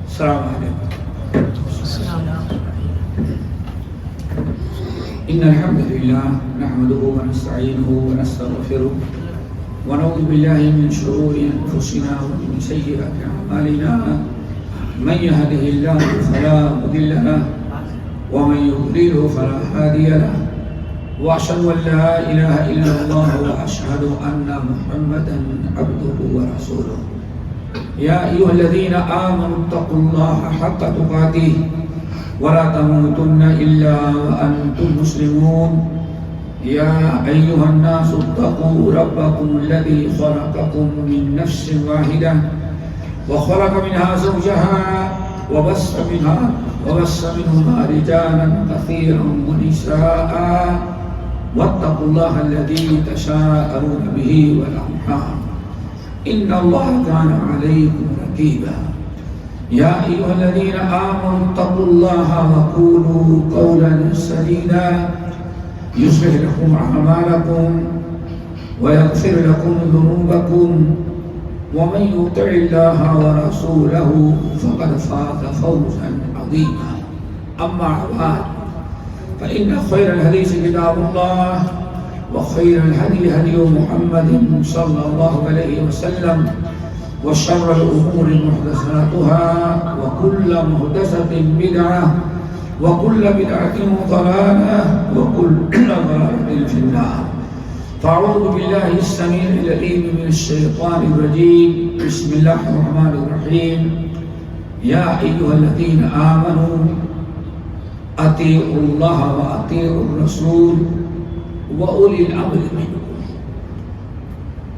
السلام علیکم. ان الحمد لله نحمده ونستعينه ونستغفره ونعوذ بالله من شرور انفسنا ومن سيئات اعمالنا من يهده الله فلا مضل له ومن يضلل فلا هادي له واشهد ان لا اله الا الله واشهد ان محمدا عبده ورسوله. يا ايها الذين امنوا اتقوا الله حق تقاته ولا تموتن الا وانتم مسلمون. يا ايها الناس اتقوا ربكم الذي خلقكم من نفس واحده وخلق منها زوجها وبث منهما رجالا كثيرا ونساء واتقوا الله الذي تساءلون به والارحام ان الله كان عليكم رقيبا. يا ايها الذين امنوا اتقوا الله وقولوا قولا سديدا يصلح لكم اعمالكم ويغفر لكم ذنوبكم ومن يطع الله ورسوله فقد فاز فوزا عظيما. اما بعد فان خير الحديث كتاب الله وخير الهدي هدي محمد صلى الله عليه وسلم وشر الامور محدثاتها وكل محدثة بدعة وكل بدعة ضلالة وكل ضلالة في النار. فأعوذ بالله السميع العليم من الشيطان الرجيم. بسم الله الرحمن الرحيم. يا أيها الذين آمنوا أطيعوا الله وأطيعوا الرسول وأولي الأمر منكم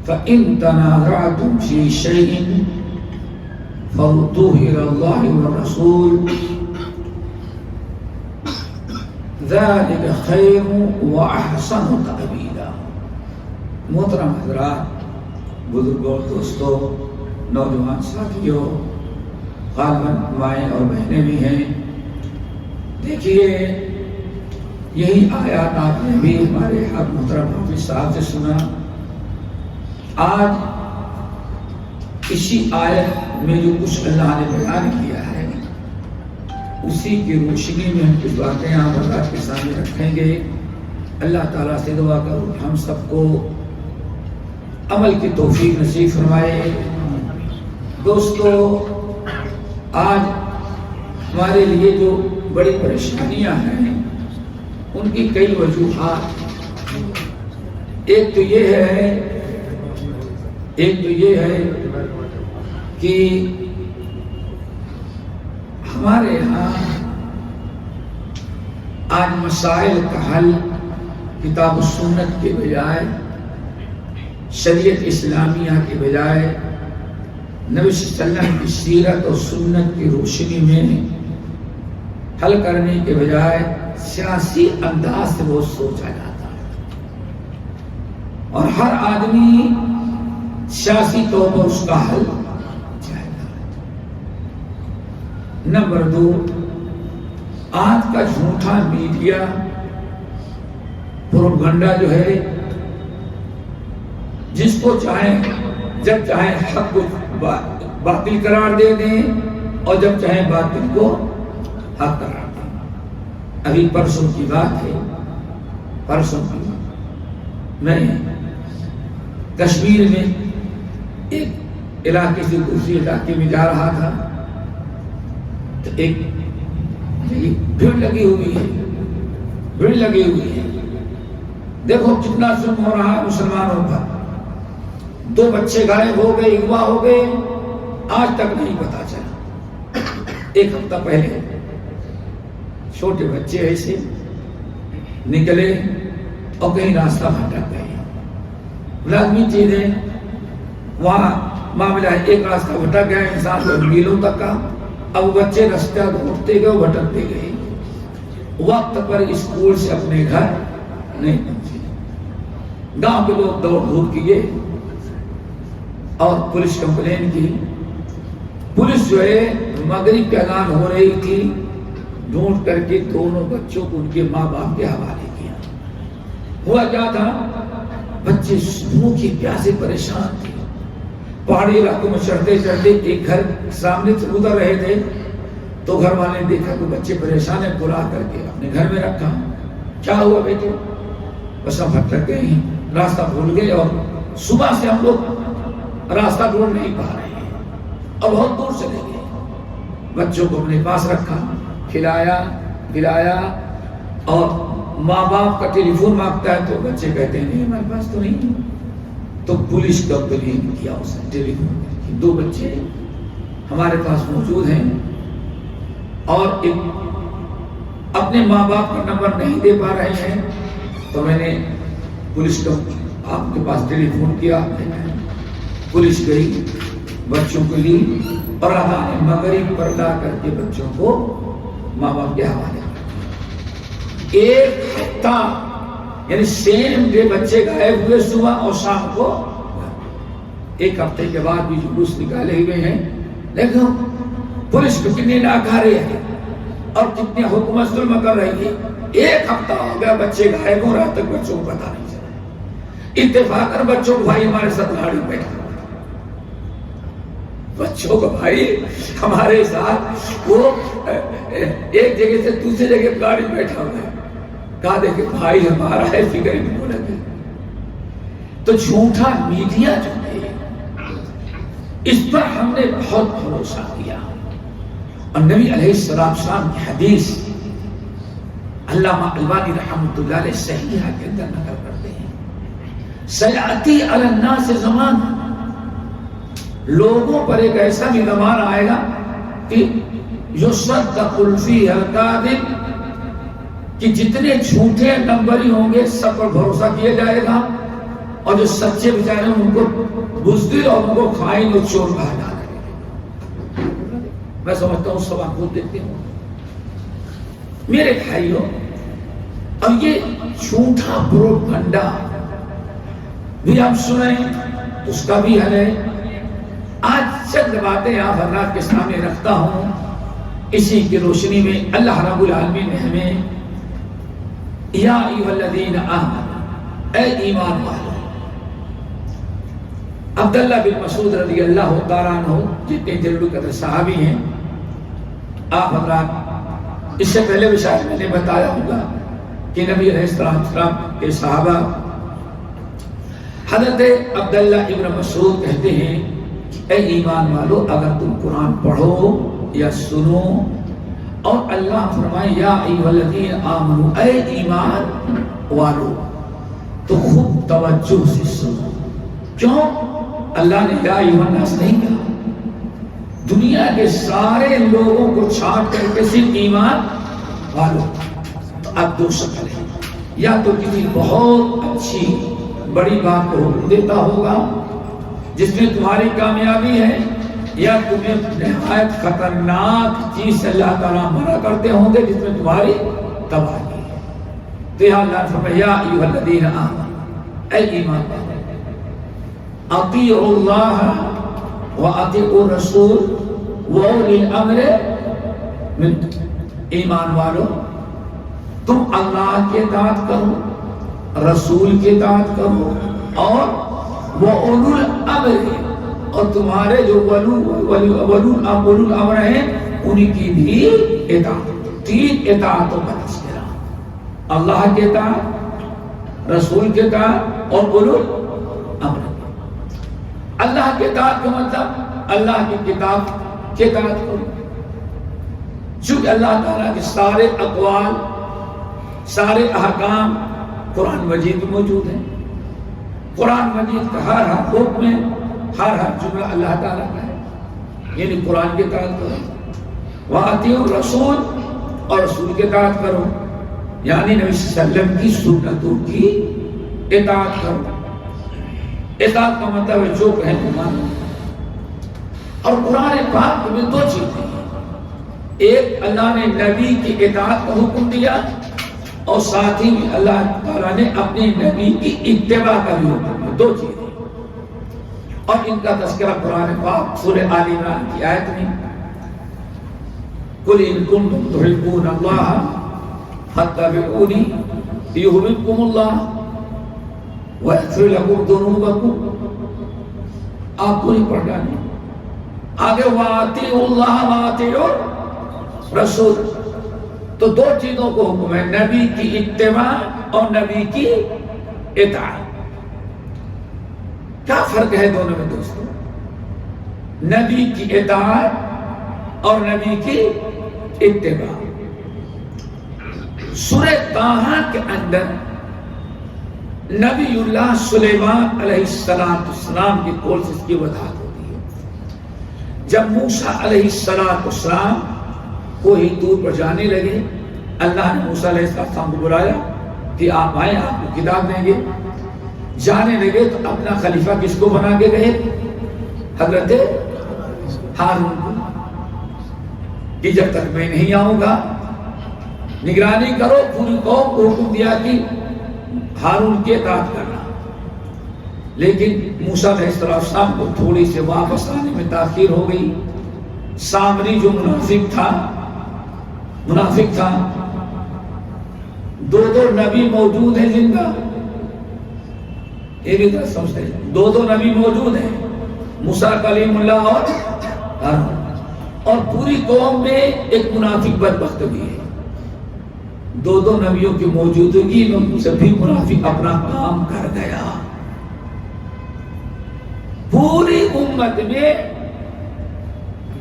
فإن تنازعتم في شيء فردوه إلى الله والرسول ذلك خير وأحسن تأويلا. محترم حضرات، بزرگوں، دوستوں، نوجوان ساتھیوں، غالباً مائیں اور بہنیں بھی ہیں. دیکھیے، یہی آیات آپ نے بھی ہمارے حق محترم حافظ صاحب سے سنا. آج اسی آیت میں جو کچھ اللہ نے بیان کیا ہے اسی کی روشنی میں ہم کچھ باتیں آپ حضرات کے سامنے رکھیں گے. اللہ تعالیٰ سے دعا کرو ہم سب کو عمل کی توفیق نصیب فرمائے. دوستو، آج ہمارے لیے جو بڑی پریشانیاں ہیں ان کی کئی وجوہات. ایک تو یہ ہے کہ ہمارے یہاں آج مسائل کا حل کتاب و سنت کے بجائے، شریعت اسلامیہ کے بجائے، نبی صلی اللہ علیہ وسلم کی سیرت اور سنت کی روشنی میں حل کرنے کے بجائے سیاسی انداز سے وہ سوچا جاتا ہے اور ہر آدمی سیاسی طور پر اس کا حل چاہتا ہے. نمبر 2، آج کا جھوٹا میڈیا پروپیگنڈا جو ہے، جس کو چاہیں جب چاہیں حق کو باطل قرار دے دیں اور جب چاہیں باطل کو حق قرار دیں. ابھی پرسوں کی بات ہے، میں کشمیر میں ایک علاقے سے دوسری علاقے میں جا رہا تھا تو ایک بھیڑ لگی ہوئی ہے. دیکھو کتنا ظلم ہو رہا ہے مسلمانوں پر. 2 بچے غائب ہو گئے، اغوا ہو گئے، آج تک نہیں پتا چلا. 1 ہفتہ پہلے چھوٹے بچے ایسے نکلے اور کہیں راستہ بھٹک گئے. لازمی چیز ہے، وہاں معاملہ ہے، ایک راستہ بھٹک گیا انسان کو میلوں تک کا. اب بچے راستہ ڈھونڈتے گئے، بھٹکتے گئے، وقت پر اسکول سے اپنے گھر نہیں پہنچے. گاؤں کے لوگ دوڑ دھوپ کیے اور پولیس کمپلین کی. پولیس جو ہے مغرب کے اذان ہو رہی تھی، ڈھونڈ کر کے دونوں بچوں کو ان کے ماں باپ کے حوالے کیا. ہوا کیا تھا، بچے بھوک کی پیاسے پریشان تھے، پہاڑی علاقوں میں چڑھتے چڑھتے ایک گھر سامنے سے گزر رہے تھے تو گھر والے نے دیکھا کہ بچے پریشان ہیں، بلا کر کے اپنے گھر میں رکھا. کیا ہوا بیٹے؟ بس ہم بھٹک گئے ہیں، راستہ بھول گئے اور صبح سے ہم لوگ راستہ ڈھونڈ نہیں پا رہے ہیں اور بہت دور چلے گئے. بچوں کو اپنے پاس رکھا، کھلایا اور ماں باپ کا ٹیلی فون مانگتا ہے تو بچے کہتے ہیں نہیں ہمارے پاس تو نہیں. تو پولیس کمپلین کیا اس نے ٹیلی فون کر کے، 2 بچے ہمارے پاس موجود ہیں اور اپنے ماں باپ کا نمبر نہیں دے پا رہے ہیں. تو میں نے پولیس کو آپ کے پاس ٹیلی فون کیا، پولیس گئی بچوں کے لیے اور اذان مغرب پر لا کر کے بچوں کو ماں باپ کے حوالے کر. 1 ہفتہ یعنی سیم ڈے بچے غائب ہوئے صبح اور شام کو. 1 ہفتے کے بعد بھی جلوس نکالے ہوئے ہیں. دیکھو پولیس کو کتنے ناکارے ہیں اور کتنے حکومت ظلم کر رہی ہے. 1 ہفتہ ہو گیا بچے غائب ہو رہا تک بچوں کو پتا نہیں چلا. اتفاق کر بچوں کو بھائی ہمارے ساتھ گاڑی بیٹھا، بچوں کو بھائی ہمارے ساتھ وہ ایک جگہ سے دوسری جگہ گاڑی بیٹھا ہوا ہے. کہا دیکھے بھائی ہمارا ہے، فکر ہی نہیں ہونا. تو جھوٹا میڈیا جو ہے اس پر ہم نے بہت بھروسہ کیا اور نبی علیہ السلام کی حدیث علامہ البانی رحمۃ اللہ علیہ صحیحہ کے اندر نقل کرتے ہیں، سیاتی علی الناس زمان، لوگوں پر ایک ایسا بھی زمان آئے گا کہ یصدق فیہ الکاذب، کہ جتنے جھوٹے نمبری ہوں گے سب پر بھروسہ کیا جائے گا اور جو سچے بیچارے ہیں ان کو بزدل اور ان کو خائن اور چور کہا جائے گا. میں سمجھتا ہوں سب آپ خود دیکھتے ہوں میرے بھائیوں. اب یہ جھوٹا پروپگنڈا بھی آپ سنیں اس کا بھی حل ہے. آج چند باتیں آپ حضرات کے سامنے رکھتا ہوں، اسی کی روشنی میں اللہ رب العالمین نے ہمیں یا ایھا الذین آمنوا، اے ایمان والو. عبداللہ بن مسعود رضی اللہ تعالیٰ عنہ جتنے جلیل القدر صحابی ہیں، آپ حضرات اس سے پہلے بھی شاید میں نے بتایا ہوگا کہ نبی علیہ السلام کے صحابہ حضرت عبداللہ ابن مسعود کہتے ہیں کہ اے ایمان والو اگر تم قرآن پڑھو یا سنو اور اللہ فرمائے یا ایھا الذین آمنوا، اے ایمان والو، تو خوب توجہ سے سنو. کیوں؟ اللہ نے یا ایھا الناس نہیں کہا، دنیا کے سارے لوگوں کو چھانٹ کر کے صرف ایمان والو. تو اب 2 شکل ہے، یا تو کسی بہت اچھی بڑی بات کو حکم دیتا ہوگا جس میں تمہاری کامیابی ہے، یا تمہیں نہایت خطرناک چیز سے اللہ تعالیٰ منع کرتے ہوں گے جس میں تمہاری تباہی ہے. تو یا اللہ فرمایا یا ایھا الذین آمنوا، اے ایمان والو، اطیعوا اللہ واطیعوا الرسول واولی الامر منکم. ایمان والو تم اللہ کی اطاعت کرو، رسول کی اطاعت کرو اور واولو الامر، اور تمہارے جو ولو الامر ہیں ان کی بھی اطاعت. 3 اطاعتوں کا تذکرہ، اللہ کی اطاعت، رسول کی اطاعت اور اولو الامر. اللہ کی اطاعت کا مطلب اللہ کی کتاب کی اطاعت کرو، چونکہ اللہ تعالیٰ کے سارے اقوال سارے احکام قرآن مجید میں موجود ہیں. قرآن مجید کا ہر حکم میں ہر جملہ اللہ تعالیٰ کا ہے، یعنی قرآن کی اطاعت کرو. وَأَطِیعُوا الرَّسُولَ، اور رسول کی اطاعت کرو، یعنی نبی صلی اللہ علیہ وسلم کی سنتوں کی اطاعت کرو. اطاعت کا مطلب ہے جو کہیں تو مانو. اور قرآن پاک میں 2 چیزیں ہیں، ایک اللہ نے نبی کی اطاعت کا حکم دیا اور ساتھ ہی اللہ تعالیٰ نے اپنے نبی کی اتباع کا بھی حکم دیا. 2 چیزیں اور ان کا تذکرہ قرآن پاک سورہ آل عمران کی آیت میں قُلْ إِن كُنتُمْ تُحِبُّونَ اللَّهَ فَاتَّبِعُونِي يُحْبِبْكُمُ اللَّهُ وَيَغْفِرْ لَكُمْ ذُنُوبَكُمْ. آپ پوری پڑھ جائیں آگے وَأَطِیعُوا اللَّهَ وَأَطِیعُوا الرَّسُولَ. تو دو چیزوں کو حکم ہے، نبی کی اتباع اور نبی کی اطاعت. کیا فرق ہے دونوں میں دوستوں؟ نبی کی اطاعت اور نبی کی اتباع. سورہ طٰہٰ کے اندر نبی اللہ سلیمان علیہ السلام کی قول سے اس کی وضاحت ہوتی ہے. جب موسیٰ علیہ السلام کوہ طور پر جانے لگے، اللہ نے موسیٰ علیہ السلام کو بلایا کہ آپ آئیں، آپ کو کتاب دیں گے. جانے لگے تو اپنا خلیفہ کس کو بنا کے گئے؟ حضرت ہارون کو، کہ جب تک میں نہیں آؤں گا نگرانی کرو. پوری قوم کو حکم دیا کہ ہارون کی اطاعت کرنا. لیکن موسیٰ علیہ السلام کو تھوڑی سے واپس آنے میں تاخیر ہو گئی. سامری جو منافق تھا، دو نبی موجود ہیں زندہ، یہ بھی طرح سمجھتے ہیں، دو نبی موجود ہیں، موسیٰ کلیم اللہ اور ہارون. اور پوری قوم میں ایک منافق بدبخت بھی ہے. دو نبیوں کی موجودگی میں سبھی منافق اپنا کام کر گیا. پوری امت میں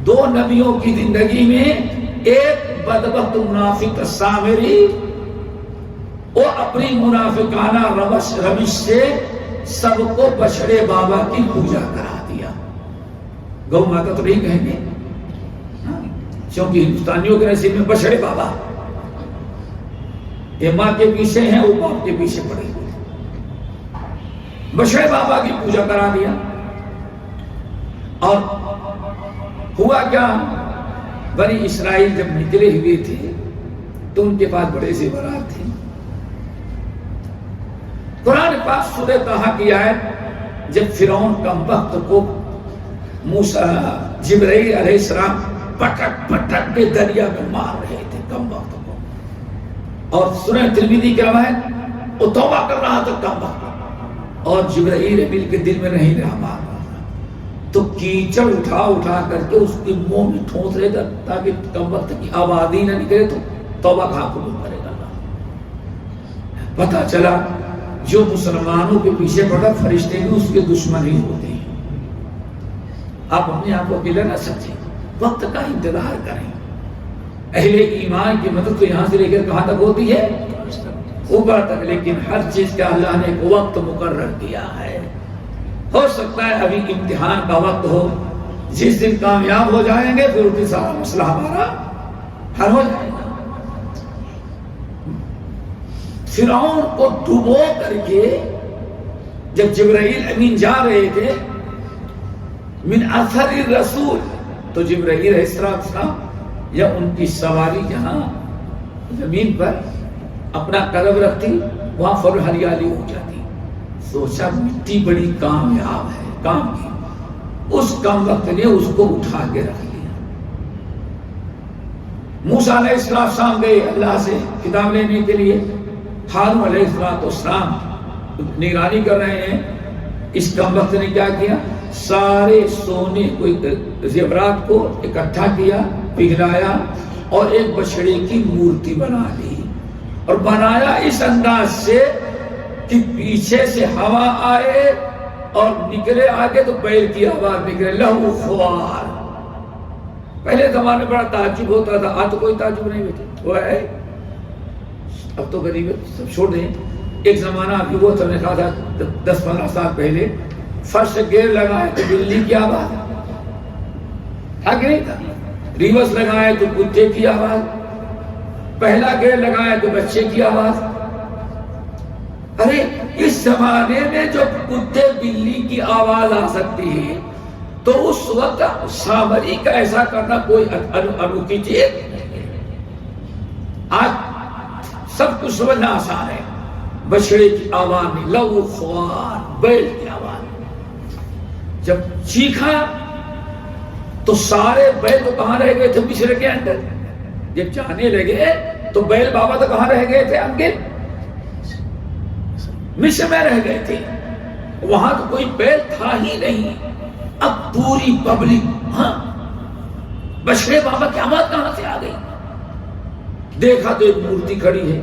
دو نبیوں کی زندگی میں ایک بدبخت منافق سامری، وہ اپنی منافقانہ روش سے سب کو بچڑے بابا کی پوجا کرا دیا. گو ماتا تو نہیں کہیں گے، کیونکہ ہندوستانیوں کے نصیب میں بچڑے بابا، یہ ماں کے پیچھے ہیں، وہ باپ کے پیچھے پڑے ہوئے. بچڑے بابا کی پوجا کرا دیا. اور ہوا کیا، بنی اسرائیل جب نکلے ہوئے تھے تو ان کے پاس بڑے سے برات تھے. قرآن پاک سورہ طٰہٰ کی آیت، جب فرعون کم بخت کو موسیٰ جبرائیل علیہ السلام پٹک کے دریا میں مار رہے تھے کم بخت کو، اور سورہ ترمذی کی روایت وہ توبہ کر رہا تھا کم بخت، اور جبرائیل مل کے دل میں نہیں رہا مار رہا تھا، تو کیچڑ اٹھا کر کے اس کے منہ میں ٹھونس رہے تھا تاکہ کم وقت کی آواز ہی نہ نکلے. تو توبہ کہاں قبول کرے گا اللہ؟ پتہ چلا جو مسلمانوں کے پیچھے پڑا فرشتے بھی اس کے دشمن ہی ہوتے ہیں. آپ اپنے آپ کو اکیلا نہ سمجھیں، وقت کا انتظار کریں. اہل ایمان کی مدد تو یہاں سے لے کر کہاں تک ہوتی ہے؟ اوپر تک. لیکن ہر چیز کا اللہ نے ایک وقت مقرر کیا ہے. ہو سکتا ہے ابھی امتحان کا وقت ہو، جس دن کامیاب ہو جائیں گے پھر اس سارا مسئلہ ہمارا حل ہو جائے گا. فرعون کو ڈبو کر کے جب جبرائیل امین جا رہے تھے من اثر الرسول، تو جبرائیل علیہ السلام یا ان کی سواری جہاں زمین پر اپنا قدم رکھتی وہاں فر ہریالی ہو جاتی. سوچا مٹی بڑی کامیاب ہے، کام کی. اس کم وقت نے اس کو اٹھا کے رکھ لیا. موسیٰ علیہ السلام گئے اللہ سے کتاب لینے کے لیے. ہارون علیہ السلام نگرانی کر رہے ہیں. اس کم وقت نے کیا کیا؟ سارے سونے کو زیورات کو اکٹھا کیا، پگھلایا اور ایک بچڑے کی مورتی بنا لی. اور بنایا اس انداز سے کہ پیچھے سے ہوا آئے اور نکلے آگے تو بیل کی آواز نکلے لہو خوار. پہلے زمانے میں بڑا تعجب ہوتا تھا، آج تو کوئی تعجب نہیں بیٹے. وہ ہے اب تو غریب سب چھوڑ دیں. ایک زمانہ ابھی وہ سب نے کہا تھا 10-15 سال پہلے، فرش گیئر لگائے تو بلی کی آواز تھا کہ نہیں تھا؟ ریورس لگائے تو کتے کی آواز، پہلا گیئر لگائے تو بچے کی آواز. ارے اس زمانے میں جو کتے بلی کی آواز آ سکتی ہے تو اس وقت سامری کا ایسا کرنا کوئی انوکھی چیز نہیں. آج سب کچھ سمجھنا آسان ہے. بچڑے کی آواز نہیں، لہو خوار، بیل کی آواز. جب چیخا تو سارے بیل تو کہاں رہ گئے تھے؟ بچڑے کے اندر. جب جانے لگے تو بیل بابا تو کہاں رہ گئے تھے؟ آگے مصر میں رہ گئے تھے. وہاں تو کوئی بیل تھا ہی نہیں. اب پوری پبلک ہاں بشرے بابا کی آواز کہاں سے آ گئی؟ دیکھا تو ایک مورتی کھڑی ہے،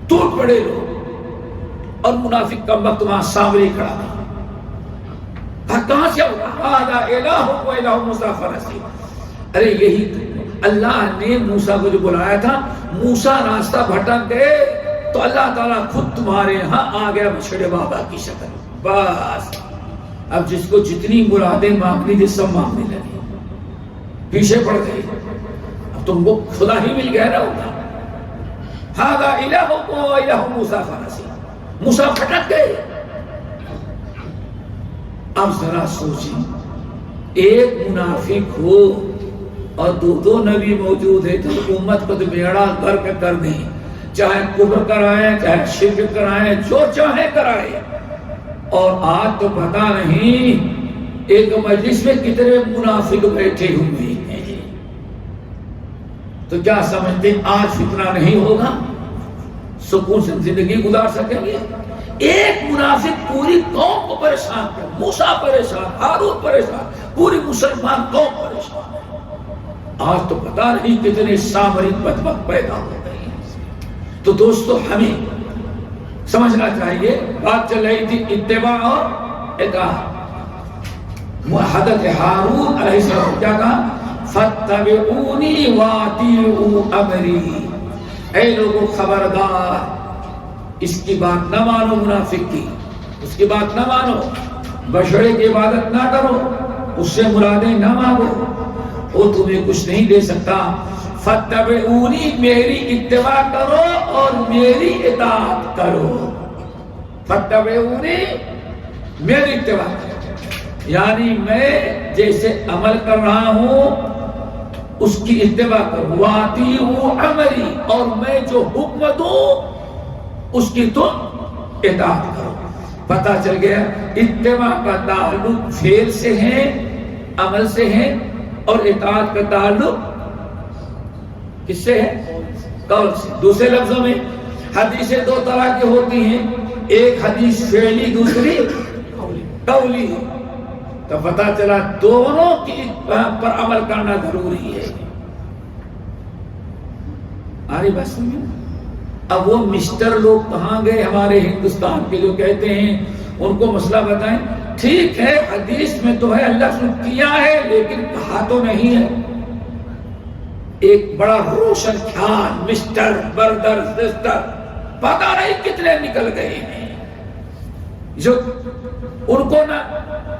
ٹوٹ پڑے لوگ، اور منافق کا وقت وہاں سامنے کھڑا تھا، کہاں سے ہوگا؟ ہذا الہ و الہ موسیٰ فنسی، ارے یہی اللہ نے موسیٰ کو جو بلایا تھا، موسیٰ راستہ بھٹک گئے تو اللہ تعالیٰ خود تمہارے ہاں آ گیا بچڑے بابا کی شکل، بس اب جس کو جتنی مرادیں مانگنی تھی سب مانگنے لگے، پیچھے پڑ گئے، اب تم کو خدا ہی مل گیا نا ہوگا، ہذا الہ و الہ موسیٰ فنسی، موسیٰ پھٹک گئے۔ اب ذرا سوچیں، ایک منافق ہو اور دو نبی موجود ہے تو امت کو تو بیڑا غرق کر دیں، چاہے کفر کرائیں چاہے شرک کرائیں جو چاہے کرائیں۔ اور آج تو پتہ نہیں ایک مجلس میں کتنے منافق بیٹھے ہوئے ہیں، تو کیا سمجھتے آج فتنہ نہیں ہوگا؟ سکون سے زندگی گزار سکیں گے؟ ایک منافق پوری قوم کو پریشان کر، موسیٰ پریشان، ہارون پریشان، پوری مسلمان قوم پریشان ہے۔ آج تو پتہ نہیں کتنے سامری بدبخت پیدا ہو گئے ہیں۔ تو دوستو ہمیں سمجھنا چاہیے، بات چل رہی تھی اتباع اور اطاعت۔ حضرت ہارون علیہ السلام کیا کہا؟ فَاتَّبِعُونِي وَأَطِیعُوا أَمْرِی، اے لوگوں خبردار اس کی بات نہ مانو، منافق کی اس کی بات نہ مانو، بشرے کی عبادت نہ کرو، اس سے مرادیں نہ مانگو، وہ تمہیں کچھ نہیں دے سکتا۔ فَاتَّبِعُونِی، میری اتباع کرو اور میری اطاعت کرو۔ فَاتَّبِعُونِی، میری اتباع کرو، یعنی میں جیسے عمل کر رہا ہوں اس کی اتباع کرو، وَأَطِیعُوا أَمْرِی، اور میں جو حکم دوں اس کی تم اطاعت کرو۔ پتہ چل گیا اتباع کا تعلق فعل سے ہے، عمل سے ہے، اور اطاعت کا تعلق کس سے ہے؟ قول سے۔ دوسرے لفظوں میں حدیثیں دو طرح کی ہوتی ہیں، ایک حدیث فعلی، دوسری قولی، تو پتہ چلا دونوں کی پر عمل کرنا ضروری ہے۔ آری بات سمجھیں؟ اب وہ مسٹر لوگ کہاں گئے ہمارے ہندوستان کے جو کہتے ہیں ان کو مسئلہ بتائیں، ٹھیک ہے حدیث میں تو ہے اللہ نے کیا ہے لیکن کہا تو نہیں ہے۔ ایک بڑا روشن خیال مسٹر بردر سسٹر پتہ نہیں کتنے نکل گئے ہیں جو ان کو نہ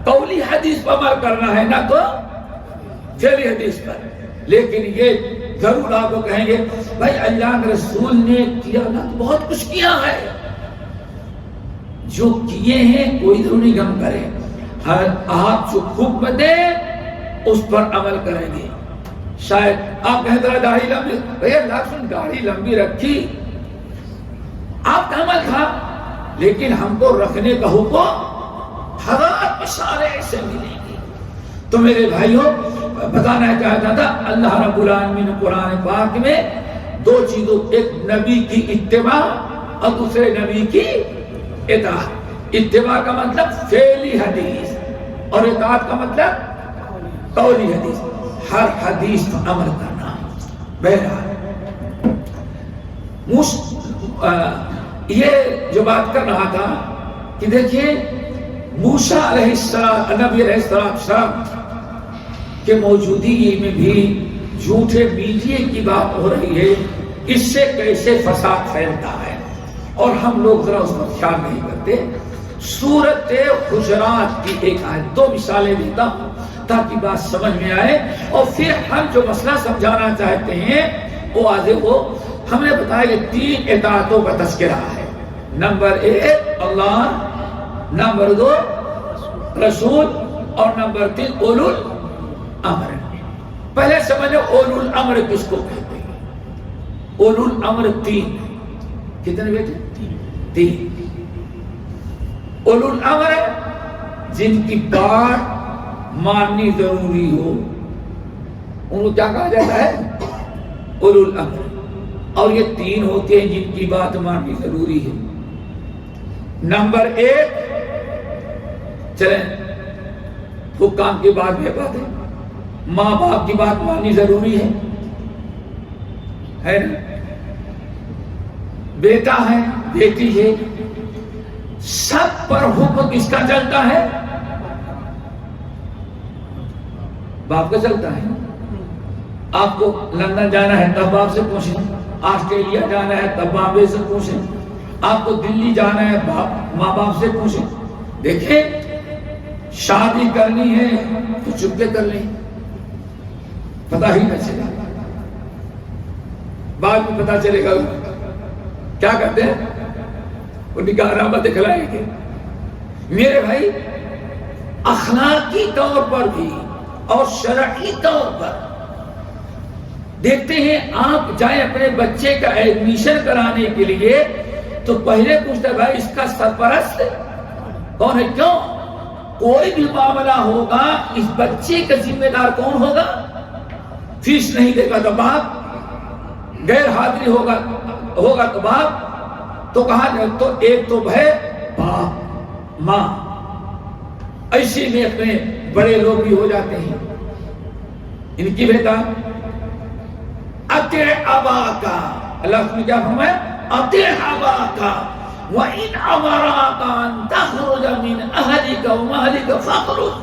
قولی حدیث پر عمل کرنا ہے نہ تو فعلی حدیث پر، لیکن یہ ضرور آپ کو کہیں گے بھائی اللہ کے رسول نے کیا نا، بہت کچھ کیا ہے، جو کیے ہیں کوئی ضروری غم کرے، آپ جو حکم دے اس پر عمل کریں گے۔ شاید آپ کہتے ہیں داڑھی لمبی، بھئی اللہ سن داڑھی لمبی رکھی آپ کا عمل تھا، لیکن ہم کو رکھنے کا حکم حضرات اشارے ایسے ملیں گے۔ تو میرے بھائیوں بتانا چاہتا تھا اللہ رب العالمین نے قرآن پاک میں دو چیزوں، ایک نبی کی اتباع اور دوسرے نبی کی اطاعت۔ اتباع کا مطلب فعلی حدیث اور اطاعت کا مطلب قولی حدیث، ہر حدیث پر عمل کرنا۔ بہرحال یہ جو بات کر رہا تھا کہ دیکھیں موسیٰ علیہ السلام، نبی علیہ السلام کے موجودگی میں بھی جھوٹے میڈیا کی بات ہو رہی ہے، اس سے کیسے فساد پھیلتا ہے اور ہم لوگ ذرا اس پر خیال نہیں کرتے۔ سورۃ حجرات کی ایک آیت، دو مثالیں دیتا ہوں تاکہ بات سمجھ میں آئے اور پھر ہم جو مسئلہ سمجھانا چاہتے ہیں وہ واضح ہو۔ ہم نے بتایا کہ 3 اطاعتوں کا تذکرہ ہے، نمبر 1 اللہ، نمبر 2 رسول، اور نمبر 3 اولو الامر۔ پہلے سمجھو اولو الامر کس کو کہتے ہیں؟ اولو الامر 3، کتنے بیٹے؟ 3۔ اولو الامر جن کی بات ماننی ضروری ہو ان کو کیا کہا جاتا ہے؟ اولو الامر۔ اور یہ 3 ہوتے ہیں جن کی بات ماننی ضروری ہے۔ نمبر 1 چلیں حکام کی بات یہ بات ہے، ماں باپ کی بات ماننی ضروری ہے نا؟ بیٹا ہے، بیٹی ہے، سب پر حکم کس کا چلتا ہے؟ باپ کا چلتا ہے۔ آپ کو لندن جانا ہے تب باپ سے پوچھیں، آسٹریلیا جانا ہے تب باپ سے پوچھیں، آپ کو دلی جانا ہے ماں باپ سے پوچھیں۔ دیکھیں شادی کرنی ہے تو چپکے کر لیں، پتہ ہی نہ چلے، بعد میں پتہ چلے گا کیا کرتے ہیں، وہ نکاح نامہ دکھلائیں گے۔ میرے بھائی اخلاقی طور پر بھی اور شرعی طور پر دیکھتے ہیں، آپ جائیں اپنے بچے کا ایڈمیشن کرانے کے لیے تو پہلے پوچھتے بھائی اس کا سرپرست کون ہے؟ کیوں؟ کوئی بھی معاملہ ہوگا اس بچے کا ذمہ دار کون ہوگا؟ فیس نہیں دے گا تو باپ، غیر حاضری ہوگا تو باپ، تو کہا جائے تو ایک تو ہے باپ ماں، ایسے میں اپنے بڑے لوگ بھی ہو جاتے ہیں، ان کی بیٹا اطیع اباکا، اللہ نے کیا فرمایا؟ اطیع اباکا وَإِنْ أَمَرَاكَ أَن تَخْرُجَ مِنْ أَهْلِكَ وَمَهْلِكَ فَاخْرُجْ،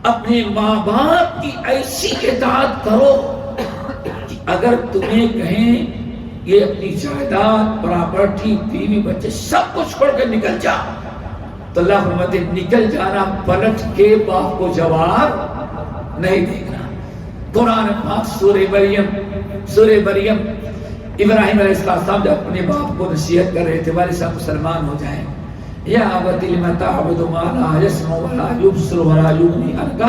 اپنے ماں باپ کی ایسی اطاعت کرو کہ اگر تمہیں کہیں یہ اپنی جائیداد، پراپرٹی، بیوی بچے سب کچھ چھوڑ کر نکل جا، تو اللہ فرماتے نکل جانا، پلٹ کے باپ کو جواب نہیں دینا۔ قرآن پاک سورہ مریم ابراہیم علیہ السلام جب اپنے باپ کو نصیحت کر رہے تھے والد صاحب مسلمان ہو جائیں، یا ابت لم تعبد ما لا يسمع ولا يبصر ولا یغنی عنک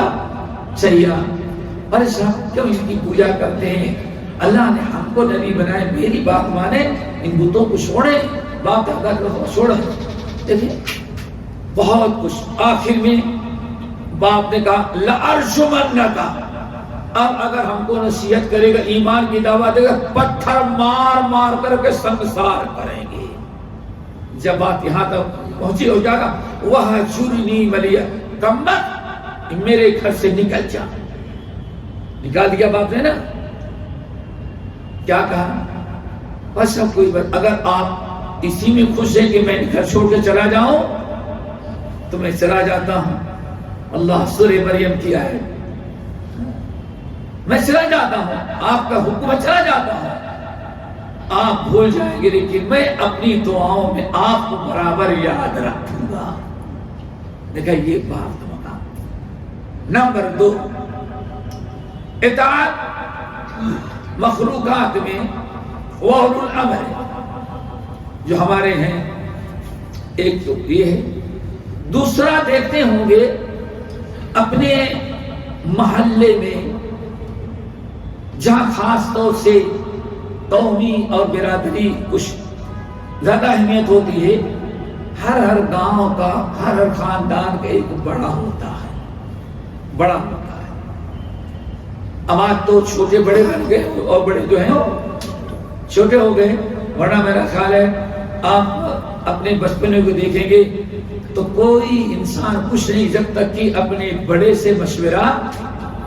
شیئا، والد صاحب کیوں ان کی پوجا کرتے ہیں؟ اللہ نے ہم کو نبی بنائے، میری بات مانے، ان بتوں کو چھوڑیں، باپ دادا کو چھوڑیں۔ دیکھیں بہت کچھ، آخر میں باپ نے کہا لَأَرْجُمَنَّكَ، اب اگر ہم کو نصیحت کرے گا، ایمان کی دعوت دے گا، پتھر مار مار کر کے سنسار کریں گے۔ جب بات یہاں تک پہنچی ہو جائے گا، وَهْجُرْنِي مَلِيًّا، کمبخت میرے گھر سے نکل جا، نکال دیا باپ نے نا۔ کیا کہا؟ بس اب کوئی بات، اگر آپ اسی میں خوش ہیں کہ میں گھر چھوڑ کے چلا جاؤں تو میں چلا جاتا ہوں، اللہ سورہ مریم کی آیت، میں چلا جاتا ہوں، آپ کا حکم میں چلا جاتا ہوں، آپ بھول جائیں گے لیکن میں اپنی دعاؤں میں آپ کو برابر یاد رکھوں گا۔ دیکھا یہ بات ہوگا۔ نمبر 2، اطاعت مخلوقات میں وَأُولُو الْأَمْرِ جو ہمارے ہیں، ایک تو یہ ہے، دوسرا دیکھتے ہوں گے اپنے محلے میں جہاں خاص طور سے قومی اور برادری کچھ زیادہ اہمیت ہوتی ہے، ہر گاؤں کا، ہر خاندان کا ایک بڑا ہوتا ہے، بڑا ہوتا ہے۔ اب آج تو چھوٹے بڑے بن گئے اور بڑے جو ہیں چھوٹے ہو گئے، ورنہ میرا خیال ہے آپ اپنے بچپنے کو دیکھیں گے تو کوئی انسان کچھ نہیں جب تک کہ اپنے بڑے سے مشورہ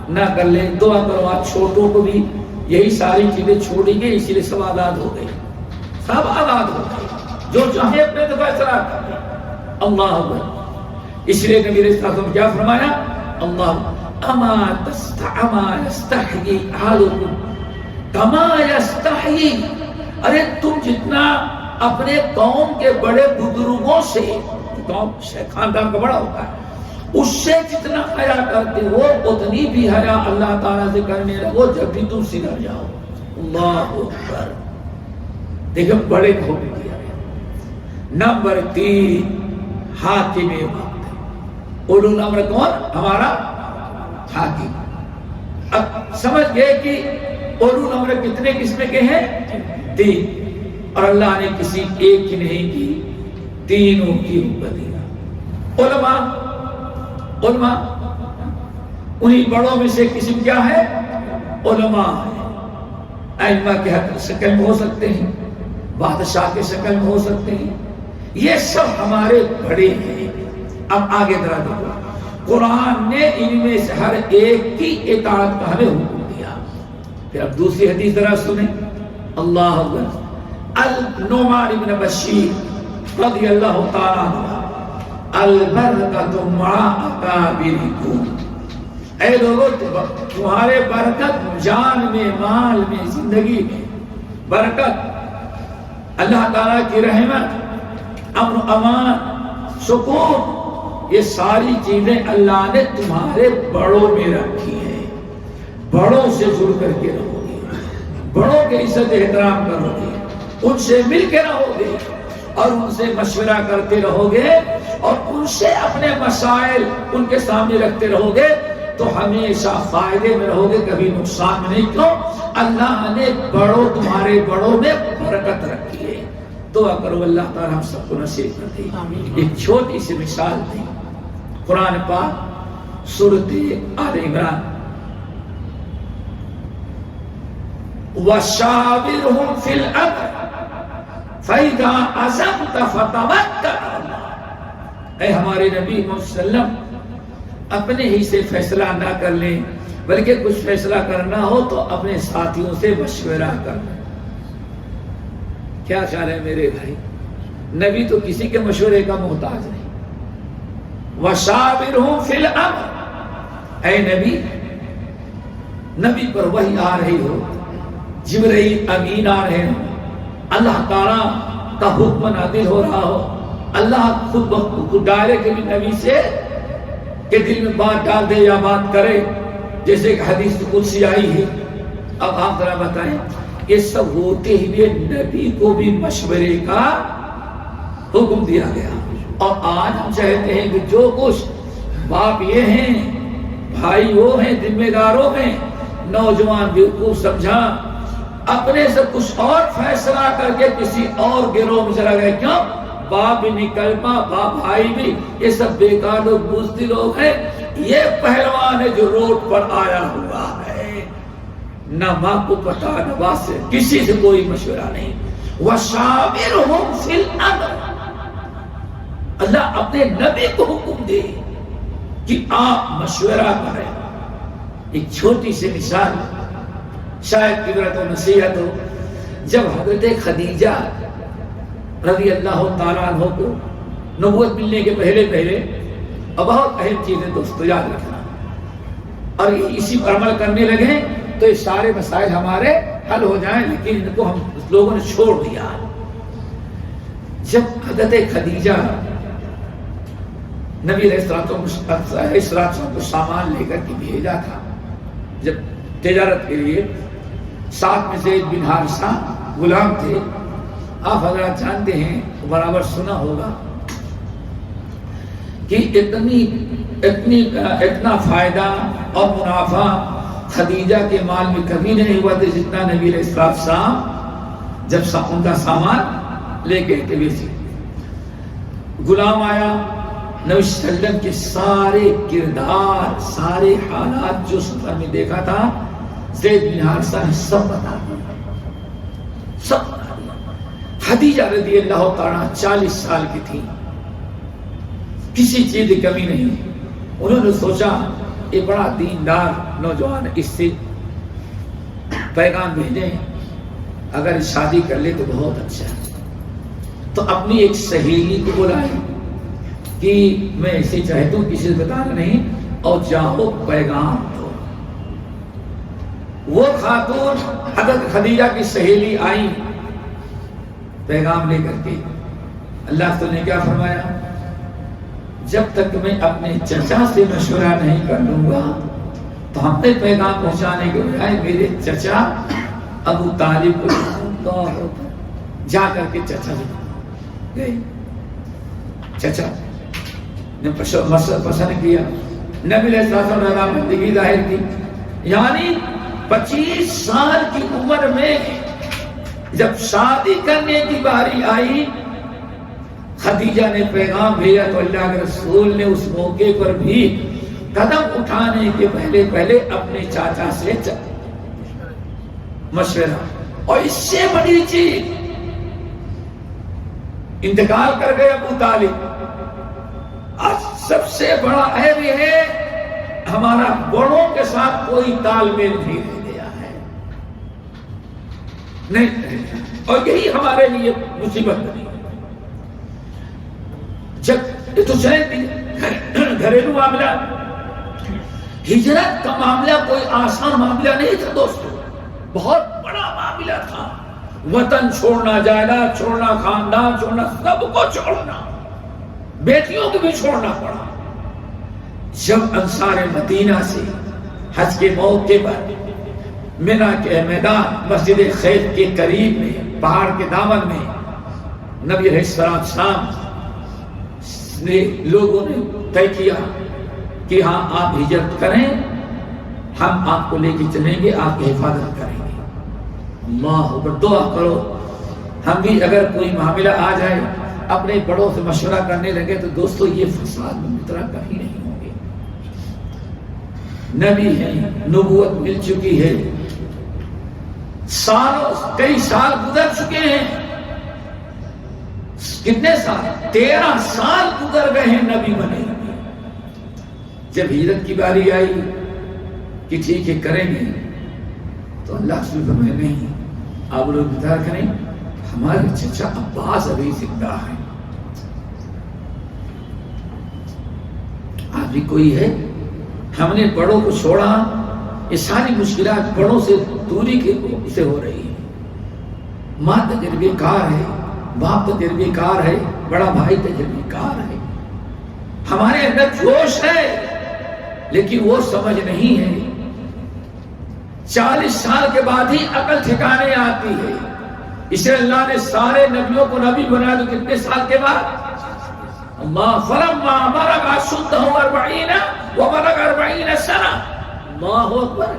نہ کر لیں۔ دعا کرو آج چھوٹوں کو بھی یہی ساری چیزیں چھوڑیں گے، اسی لیے سب آزاد ہو گئے، سب آزاد ہو گئے، جو چاہے اپنے تو فیصلہ کر لیں۔ اللہ اکبر۔ اس لیے نبی علیہ السلام نے کیا فرمایا؟ اللہ اما یستحیی احدکم کما یستحیی، ارے تم جتنا اپنے قوم کے بڑے بزرگوں سے، قوم خاندان کا بڑا ہوتا ہے، اس سے جتنا حیا کرتے ہو اتنی بھی حیا اللہ تعالیٰ سے کرنے لگو جب بھی تم سدھر جاؤ۔ اللہ اکبر۔ دیکھیں بڑے کو بھی دیا گیا۔ نمبر 3، حاکم وقت۔ اولو الامر کون؟ ہمارا حاکم۔ اب سمجھ گئے کہ اولو الامر کتنے قسم کے ہیں؟ 3، اور اللہ نے کسی ایک کی نہیں کی، تینوں کی حکم دیا۔ علماء انہی بڑوں میں سے قسم کیا ہے؟ علماء ہیں۔ ائمہ کے شکل میں ہو سکتے ہیں، بادشاہ کے شکل میں ہو سکتے ہیں، یہ سب ہمارے بڑے ہیں۔ اب آگے ذرا دیکھو، قرآن نے ان میں سے ہر ایک کی اطاعت کا ہمیں حکم دیا۔ پھر اب دوسری حدیث ذرا سنیں، اللہ اکبر، نعمان بن بشیر رضی اللہ تعالیٰ عنہ، البرکۃ مع اکابرکم، اے لوگوں تمہارے برکت جان میں، مال میں، زندگی میں برکت، اللہ تعالیٰ کی رحمت، امن و امان، سکون، یہ ساری چیزیں اللہ نے تمہارے بڑوں میں رکھی ہیں۔ بڑوں سے جڑ کر کے رہو گے، بڑوں کے عزت احترام کرو گے، ان سے مل کے رہو گے اور ان سے مشورہ کرتے رہو گے اور ان سے اپنے مسائل ان کے سامنے رکھتے رہو گے تو ہمیشہ فائدے میں رہو گے، کبھی نقصان میں نہیں۔ کیوں؟ اللہ نے تمہارے بڑوں میں برکت رکھی ہے۔ دعا کرو اللہ تعالی ہم سب کو نصیب کر دے۔ ایک چھوٹی سی مثال دی، قرآن پاک سورۃ آل عمران، وَشَاوِرْهُمْ فِي الْأَمْرِ فَإِذَا عَزَمْتَ فَتَوَكَّلْ عَلَى اللَّهِ، اے ہمارے نبی محمد صلی اللہ علیہ وسلم اپنے ہی سے فیصلہ نہ کر لیں، بلکہ کچھ فیصلہ کرنا ہو تو اپنے ساتھیوں سے مشورہ کرنا۔ کیا خیال ہے میرے بھائی؟ نبی تو کسی کے مشورے کا محتاج نہیں۔ وَشَاوِرْهُمْ فِي الْأَمْرِ، اے نبی پر وحی آ رہی ہو، جبرائیل امین آ رہے ہو، اللہ تعالیٰ کا حکم نازل ہو رہا ہو، اللہ خود ڈائریکٹ بھی نبی سے کہ دل میں بات ڈال دے یا بات کرے، جیسے ایک حدیث قدسی آئی ہے۔ اب آپ ذرا بتائیں، یہ سب ہوتے ہوئے نبی کو بھی مشورے کا حکم دیا گیا، اور آج ہم چاہتے ہیں کہ جو کچھ باپ یہ ہیں، بھائی وہ ہیں، ذمہ داروں ہیں، نوجوان بیوقوف سمجھا، اپنے سے کچھ اور فیصلہ کر کے کسی اور گروہ میں چلا گیا۔ کیوں؟ باپ بھی نکل پا، باپ بھائی بھی، یہ سب بیکار لوگ، بزدل لوگ ہیں۔ یہ پہلوان ہے جو روڈ پر آیا ہوا ہے، نہ ماں کو پتا نہ باپ سے، کسی سے کوئی مشورہ نہیں۔ وَشَاوِرْهُمْ فِي الْأَمْرِ، اللہ اپنے نبی کو حکم دے کہ آپ مشورہ کریں۔ ایک چھوٹی سی مثال، شاید عبرت و نصیحت ہو۔ جب حضرت خدیجہ رضی اللہ تعالیٰ عنہ کو نبوت ملنے کے پہلے اور بہت اہم چیزیں دوستو یاد رکھنا، اور اسی پر عمل کرنے لگے تو یہ سارے مسائل ہمارے حل ہو جائیں، لیکن ان کو ہم لوگوں نے چھوڑ دیا۔ جب حضرت خدیجہ نبی علیہ السلام کو سامان لے کر کے بھیجا تھا، جب تجارت کے لیے، ساتھ میں زید بن حارثہ غلام تھے۔ آپ حضرات جانتے ہیں، برابر سنا ہوگا کہ اتنا فائدہ اور منافع خدیجہ کے مال میں کبھی نہیں ہوا تھا جتنا نبی علیہ السلام جب ان کا سامان لے کے تھے۔ غلام آیا، نبی صلی اللہ علیہ وسلم کے سارے کردار، سارے حالات جو سفر میں دیکھا تھا، زید بن حارثہ نے سب بتا دیا، سب بتا دیا۔ خدیجہ رضی اللہ تعالیٰ 40 سال کی تھی، کسی چیز کی کمی نہیں۔ انہوں نے سوچا یہ بڑا دیندار نوجوان، اس سے پیغام بھیجیں، اگر شادی کر لے تو بہت اچھا ہے۔ تو اپنی ایک سہیلی کو بلائی کہ میں ایسے چاہتا ہوں، کسی سے بتانا نہیں، اور جاؤ پیغام دو۔ وہ خاتون حضرت خدیجہ کی سہیلی آئی پیغام لے کر کے۔ اللہ تو نے کیا فرمایا؟ جب تک میں اپنے چچا سے مشورہ نہیں کر لوں گا تو ہم نے پیغام پہنچانے کے بجائے میرے چچا ابو طالب کو جا کر کے چچا سے گئے۔ چچا نے پسند کیا، نبی علیہ السلام نے رضامندگی ظاہر کی۔ یعنی 25 سال کی عمر میں جب شادی کرنے کی باری آئی، خدیجہ نے پیغام بھیجا تو اللہ کے رسول نے اس موقع پر بھی قدم اٹھانے کے پہلے اپنے چاچا سے مشورہ۔ اور اس سے بڑی چیز، انتقال کر گئے ابو طالب، آج سب سے بڑا عیب یہ ہے ہمارا بڑوں کے ساتھ کوئی تال میل نہیں رہ گیا ہے، نہیں، اور یہی ہمارے لیے مصیبت بنی۔ جب تو گھریلو معاملہ، ہجرت کا معاملہ کوئی آسان معاملہ نہیں تھا دوستو، بہت بڑا معاملہ تھا۔ وطن چھوڑنا، جائیداد چھوڑنا، خاندان چھوڑنا، سب کو چھوڑنا، بیٹیوں کو بھی چھوڑنا پڑا۔ جب انصار مدینہ سے حج کے موقع پر مینا کے میدان مسجد خیف کے قریب میں پہاڑ کے دامن میں نبی علیہ السلام نے لوگوں نے طے کیا کہ ہاں آپ ہجرت کریں، ہم آپ کو لے کے چلیں گے، آپ کی حفاظت کریں گے۔ اللہ اکبر، دعا کرو ہم بھی اگر کوئی معاملہ آ جائے اپنے بڑوں سے مشورہ کرنے لگے تو دوستو یہ فساد میں مطرح کہیں نہیں ہوں گے۔ نبی ہیں، نبوت مل چکی ہے، سالوں کئی سال گزر چکے ہیں، کتنے سال؟ 13 سال گزر گئے ہیں نبی بنے۔ جب ہجرت کی باری آئی کہ ٹھیک ہے کریں گے تو اللہ سے فرمایا نہیں، آپ لوگ انتظار کریں، ہمارے چچا عباس ابھی زندہ ہے۔ آج بھی کوئی ہے؟ ہم نے بڑوں کو چھوڑا، یہ ساری مشکلات بڑوں سے دوری سے ہو رہی ہے۔ ماں تجربے کار ہے، باپ تجربے کار ہے، بڑا بھائی تجربے کار ہے، ہمارے اندر جوش ہے لیکن وہ سمجھ نہیں ہے۔ 40 سال کے بعد ہی عقل ٹھکانے آتی ہے، اسے اللہ نے سارے نبیوں کو نبی بنایا تو کتنے سال کے بعد؟ اللہ فلما بلغ اشدہ 40 وبلغ 40 سنہ، اللہ اکبر۔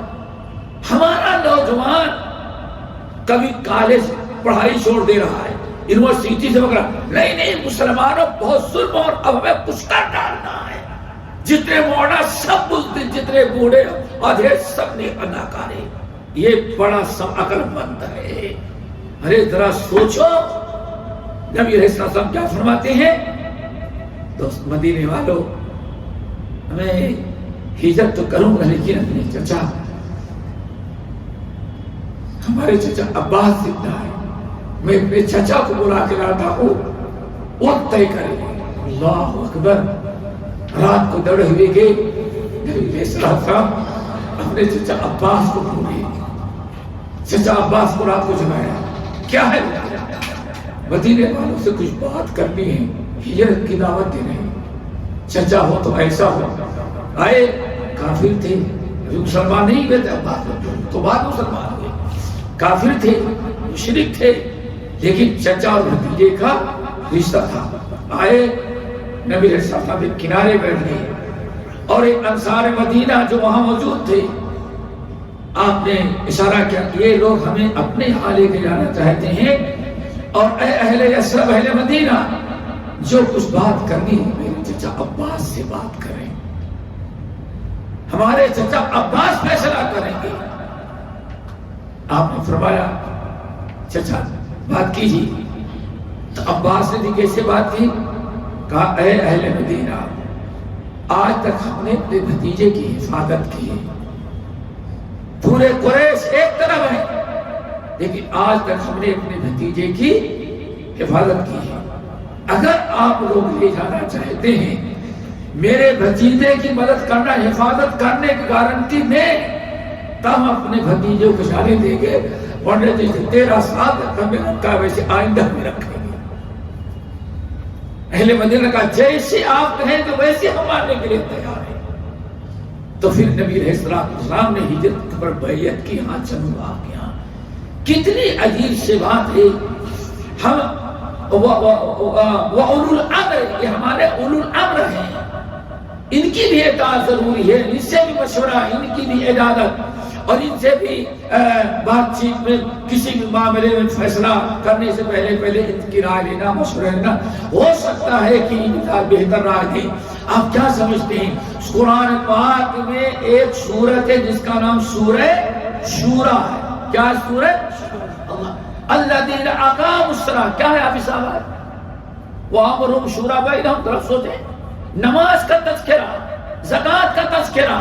ہمارا نوجوان کبھی کالج پڑھائی چھوڑ دے رہا ہے، یونیورسٹی سے وغیرہ، نہیں مسلمانوں بہت ظلم اور اب ہمیں کچھ کر ڈالنا ہے۔ جتنے موڑا سب بزدل، جتنے بوڑھے آدھے سب نے اداکارے، یہ بڑا سب عقل مند ہے۔ ارے ذرا سوچو نبی علیہ السلام کیا فرماتے ہیں؟ دوست مدینے والوں، میں ہجرت تو کروں گا لیکن اپنے چچا، ہمارے چچا عباس زندہ ہے، میں اپنے چچا کو بلا کے لاتا ہوں، وقت طے کریں گے۔ اللہ اکبر۔ رات کو دوڑے ہوئے گئے، نبی علیہ السلام اپنے چچا عباس کو بھولے، چچا عباس کو رات کو جگایا، کیا ہے مدینے والوں سے کچھ بات کرنی ہے، ہجرت کی دعوت دینے ہیں، چچا ہو تو ایسا ہو۔ آئے، کافر تھے، مسلمان نہیں ہوئے تھے عباس تو بعد مسلمان ہوئے، کافر تھے، مشرک تھے، لیکن چچا اور بھتیجے کا رشتہ تھا۔ آئے، نبی علیہ السلام کے کنارے بیٹھ گئے اور ایک انصار مدینہ جو وہاں موجود تھے، آپ نے اشارہ کیا کہ یہ لوگ ہمیں اپنے حال لے کے جانا چاہتے ہیں، اور اے اہل یثرب، اہل مدینہ، جو کچھ بات کرنی ہے میرے چچا عباس سے بات کریں، ہمارے چچا عباس فیصلہ کریں گے۔ آپ نے فرمایا چچا بات کیجیے، تو عباس نے کیسے بات کی؟ کہا اے اہل مدینہ، آج تک ہم نے اپنے بھتیجے کی حفاظت کی ہے، پورے قریش ایک طرف ہے لیکن آج تک ہم نے اپنے بھتیجے کی حفاظت کی ہے، اگر آپ لوگ لے جانا چاہتے ہیں میرے بھتیجے کی مدد کرنا، حفاظت کرنے کی گارنٹی دیں تو ہم اپنے بھتیجے کو جانے دیں گے، ورنہ 13 سال تک ہمیں رکھا ویسے آئندہ میں رکھیں گے۔ اہل مدینہ نے کہا جیسے آپ کہیں تو ویسے ہم آنے کے لیے تیار ہیں۔ تو پھر نبی علیہ السلام نے ہجرت پر بیعت کی۔ ہاں چلو آپ یہاں کتنی عجیب سے بات ہے، ہم وَأُولُو الْأَمْرِ، یہ ہمارے اولو الامر ہیں، ان کی بھی اطاعت ضروری ہے، ان سے بھی مشورہ، ان کی بھی اجازت، اور ان سے بھی بات چیت میں کسی بھی معاملے میں فیصلہ کرنے سے پہلے ان کی رائے لینا، مشورہ لینا، ہو سکتا ہے کہ بہتر رائے دیں۔ آپ کیا سمجھتے ہیں؟ قرآن پاک میں ایک سورت ہے جس کا نام سورہ شورا ہے۔ کیا سورہ؟ الذین اقاموا الصلاۃ، کیا ہے آپ صاحب؟ وَأَمْرُهُمْ شُورَىٰ بَيْنَهُمْ، طرف سوچیں، نماز کا تذکرہ، زکوٰۃ کا تذکرہ،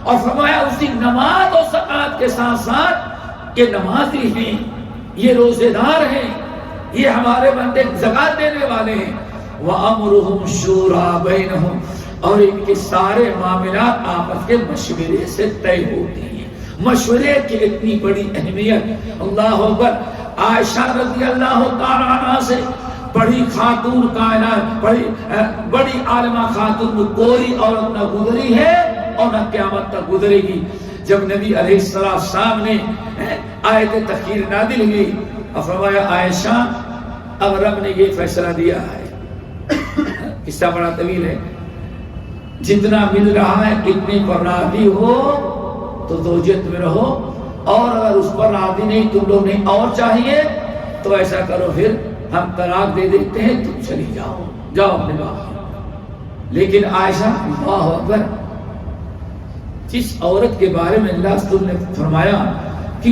اور فرمایا اسی نماز اور زکوٰۃ کے ساتھ ساتھ یہ نمازی ہیں، یہ روزے دار ہیں، یہ ہمارے بندے زکوٰۃ دینے والے ہیں۔ وَأَمْرُهُمْ شُورَىٰ بَيْنَهُمْ، اور ان کے سارے معاملات آپس کے مشورے سے طے ہوتے ہیں۔ مشورے کی اتنی بڑی اہمیت، اللہ اکبر۔ عائشہ رضی اللہ تعالیٰ عنہ سے بڑی خاتون کائنات، بڑی عالمہ خاتون میں کوئی عورت نہ گزری ہے اور نہ قیامت تک گزرے گی۔ جب نبی علیہ السلام نے آیت تخیر نازل ہوئی اور فرمایا عائشہ اب رب نے یہ فیصلہ دیا ہے، قصہ بڑا طویل ہے، جتنا مل رہا ہے اتنے پر راضی ہو تو زوجیت میں رہو، اور اگر اس پر راضی نہیں، تم لوگ نہیں اور چاہیے تو ایسا کرو پھر ہم طلاق دے دیتے ہیں، تم چلی جاؤ، جاؤ اپنے باپ۔ لیکن عائشہ اللہ اکبر، جس عورت کے بارے میں اللہ رسول نے فرمایا کہ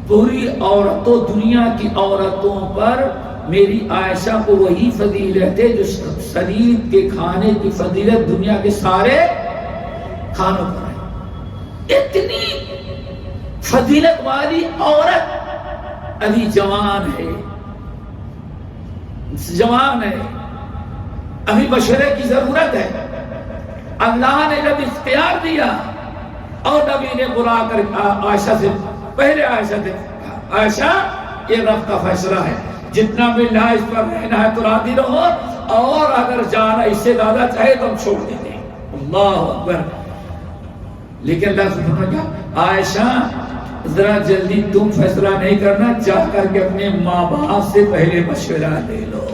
پوری عورتوں، دنیا کی عورتوں پر میری عائشہ کو وہی فضیلت ہے جو شرید کے کھانے کی فضیلت دنیا کے سارے کھانوں پر ہے۔ اتنی فضیلت والی عورت ابھی جوان ہے، جوان ہے، ابھی مشورے کی ضرورت ہے۔ اللہ نے جب اختیار دیا اور نبی نے بلا کر عائشہ سے پہلے عائشہ سے عائشہ یہ رب کا فیصلہ ہے، جتنا ملنا ہے اس پر رہنا ہے تو راضی رہو، اور اگر جانا اس سے زیادہ چاہے تو ہم چھوڑ دیتے ہیں۔ اللہ اکبر۔ لیکن اللہ سے فرمایا عائشہ ذرا جلدی تم فیصلہ نہیں کرنا، جا کر کے اپنے ماں باپ سے پہلے مشورہ لے لو۔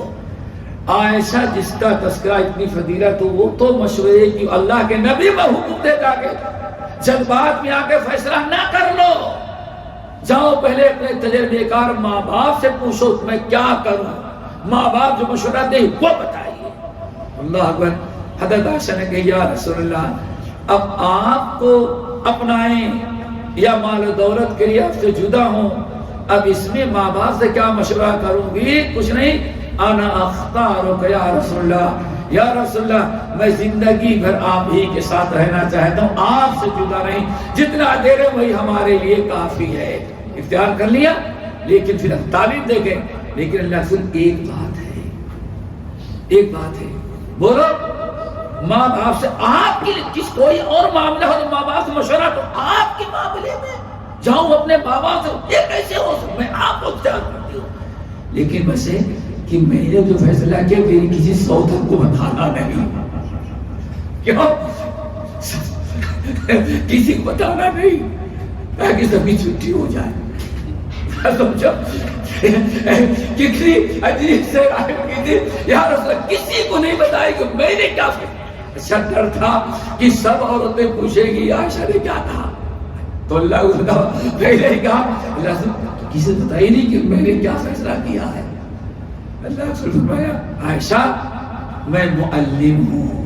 عائشہ جس کا تذکرہ اتنی فضیلت تو وہ تو مشورے کی اللہ کے نبی میں حکم دے جا کے جذبات میں آ کے فیصلہ نہ کر لو، جاؤ پہلے اپنے تجربے کار ماں باپ سے پوچھو میں کیا کروں، ماں باپ جو مشورہ دے وہ بتائیے۔ اللہ اکبر۔ حضرت عائشہ نے کہا یا رسول اللہ اب آپ کو اپنائیں یا مال و دولت کے لیے آپ سے جدا ہوں، اب اس میں ماں باپ سے کیا مشورہ کروں گی؟ کچھ نہیں، انا اختارک یا رسول اللہ، یا رسول اللہ میں زندگی بھر آپ ہی کے ساتھ رہنا چاہتا ہوں، آپ سے جدا نہیں، جتنا دیر ہے وہی ہمارے لیے کافی ہے۔ اختیار کر لیا، لیکن پھر ہم تعلیم دیکھیں، لیکن اللہ سے ایک بات ہے، ایک بات ہے، بولو ماں باپ سے آپ کے کس کوئی اور معاملہ ہو تو ماں باپ سے مشورہ تو آپ کے معاملے میں جاؤں اپنے بابا سے، یہ کیسے ہو سکتا؟ میں آپ کو اختیار کرتی ہوں، لیکن بس کہ میں نے جو فیصلہ کیا میری کسی سودا کو بتانا نہیں، کیوں کسی کو بتانا نہیں تاکہ سب کی چھٹی ہو جائے۔ سمجھو کتنی عجیب سے رائے کی تھی، یا رسول اللہ کسی کو نہیں بتائی کہ میں نے کیا فیصلہ۔ اچھا ڈر تھا کہ سب عورتیں پوچھے گی عائشہ نے کیا کہا، تو اللہ پہلے ہی کہا کسی نے بتائی نہیں کہ میں نے کیا فیصلہ کیا ہے۔ اللہ سے فرمایا عائشہ میں معلم ہوں،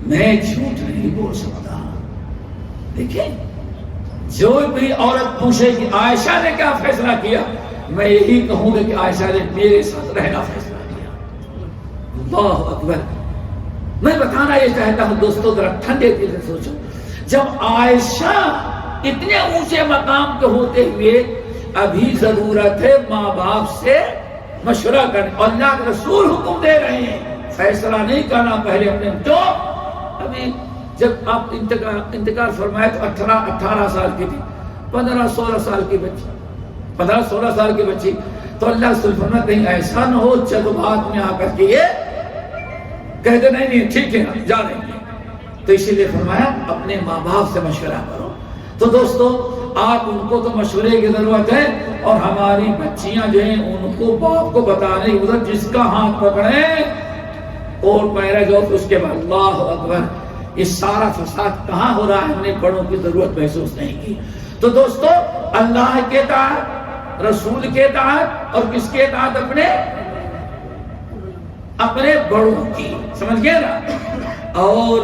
میں جھوٹ نہیں بول سکتا۔ دیکھیں جو بھی عورت پوچھے کہ عائشہ نے کیا فیصلہ کیا، میں یہی کہوں گا کہ عائشہ نے میرے ساتھ رہنا فیصلہ کیا۔ اللہ اکبر۔ میں بتانا یہ چاہتا ہوں دوستو، ذرا ٹھنڈے دل سے سوچو، جب عائشہ اتنے اونچے مقام کے ہوتے ہوئے ابھی ضرورت ہے ماں باپ سے مشورہ کرنے، اور اللہ کے رسول حکم دے رہے ہیں فیصلہ نہیں کرنا پہلے اپنے جو ابھی جب آپ انتقال فرمائے تو 18 سال کی تھی، 15-16 سال کی بچی، 15-16 سال کی بچی، تو اللہ رسول فرمایا کہیں ایسا نہ ہو جذبات میں آ کر کے یہ کہہ دے نہیں ٹھیک ہے جا رہے ہیں، تو اسی لیے فرمایا اپنے ماں باپ سے مشورہ کرو۔ تو دوستو آپ ان کو تو مشورے کی ضرورت ہے، اور ہماری بچیاں جو ہیں ان کو باپ کو بتانے کی ضرورت، جس کا ہاتھ پکڑیں اور پیرا جو اس کے بعد اللہ اکبر۔ یہ سارا فساد کہاں ہو رہا ہے، ہم نے بڑوں کی ضرورت محسوس نہیں کی۔ تو دوستو اللہ کے اطاعت، رسول کے اطاعت، اور کس کے اطاعت؟ اپنے بڑوں کی، سمجھ گئے نا؟ اور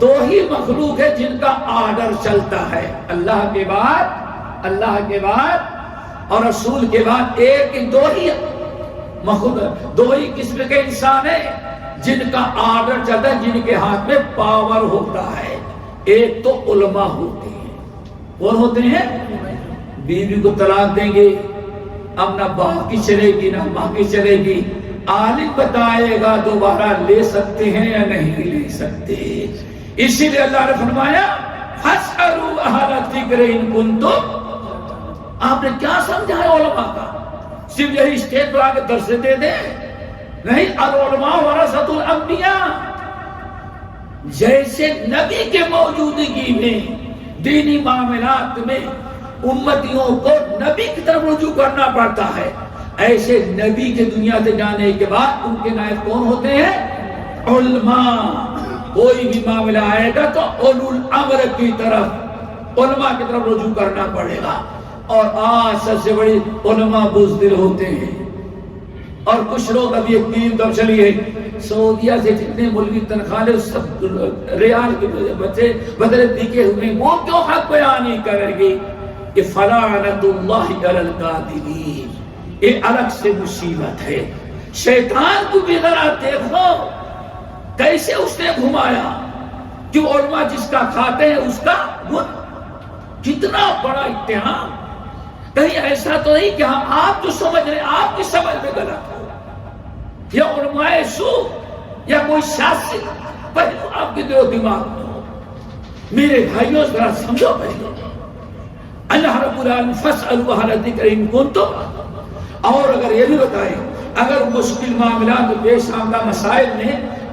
دو ہی مخلوق ہے جن کا آرڈر چلتا ہے، اللہ کے بعد اور رسول کے بعد ایک دو ہی مخلوق، دو ہی قسم کے انسان ہیں جن کا آرڈر چلتا ہے، جن کے ہاتھ میں پاور ہوتا ہے. ایک تو علماء ہوتے ہیں. کون ہوتے ہیں؟ بیوی کو طلاق دیں گے، اب نہ باپ کی چلے گی نہ ماں کی چلے گی. عالم بتائے گا دوبارہ لے سکتے ہیں یا نہیں لے سکتے. اسی لیے اللہ نے فرمایا فَاسْأَلُوا أَهْلَ الذِّكْرِ إِن كُنتُمْ. آپ نے کیا سمجھا ہے علماء کا؟ صرف یہی اسٹیج پر آ کے درس دے دیں؟ نہیں، العلماء ورثۃ الانبیاء. جیسے نبی کے موجودگی میں دینی معاملات میں امتیوں کو نبی کی طرف رجوع کرنا پڑتا ہے، ایسے نبی کے دنیا سے جانے کے بعد ان کے نائب کون ہوتے ہیں؟ علماء. کوئی بھی معاملہ آئے گا تو اولو الامر کی طرف، علماء کی طرف رجوع کرنا پڑے گا. اور آج سب سے بڑی علماء بزدل ہوتے ہیں. اور کچھ لوگ ابھی ایک ٹیم تب چلی ہے، سعودیہ سے جتنے ملکی تنخواہ لے سب ریال کے بچے بدلے دیکھے ہوئے، وہ کیوں حق بیان نہیں کریں گے؟ کہ فلعنۃ اللہ علی الکاذبین. یہ الگ سے مصیبت ہے. شیطان کو بھی ذرا دیکھو کیسے اس نے گھمایا کہ علماء جس کا کھاتے ہیں اس کا کتنا بڑا اتہام. کہیں ایسا تو نہیں کہ آپ جو سمجھ رہے آپ کی سمجھ میں غلط ہو، یا علماء سو یا کوئی شاست پہلے آپ کے دل و دماغ میں ہو. میرے بھائیوں ذرا سمجھو پہلے اللہ رب العالمین فَاسْأَلُوا أَهْلَ الذِّكْرِ إِن كُنتُمْ. اور اگر یہ بھی بتائیں اگر مشکل معاملات پیش آمدہ مسائل میں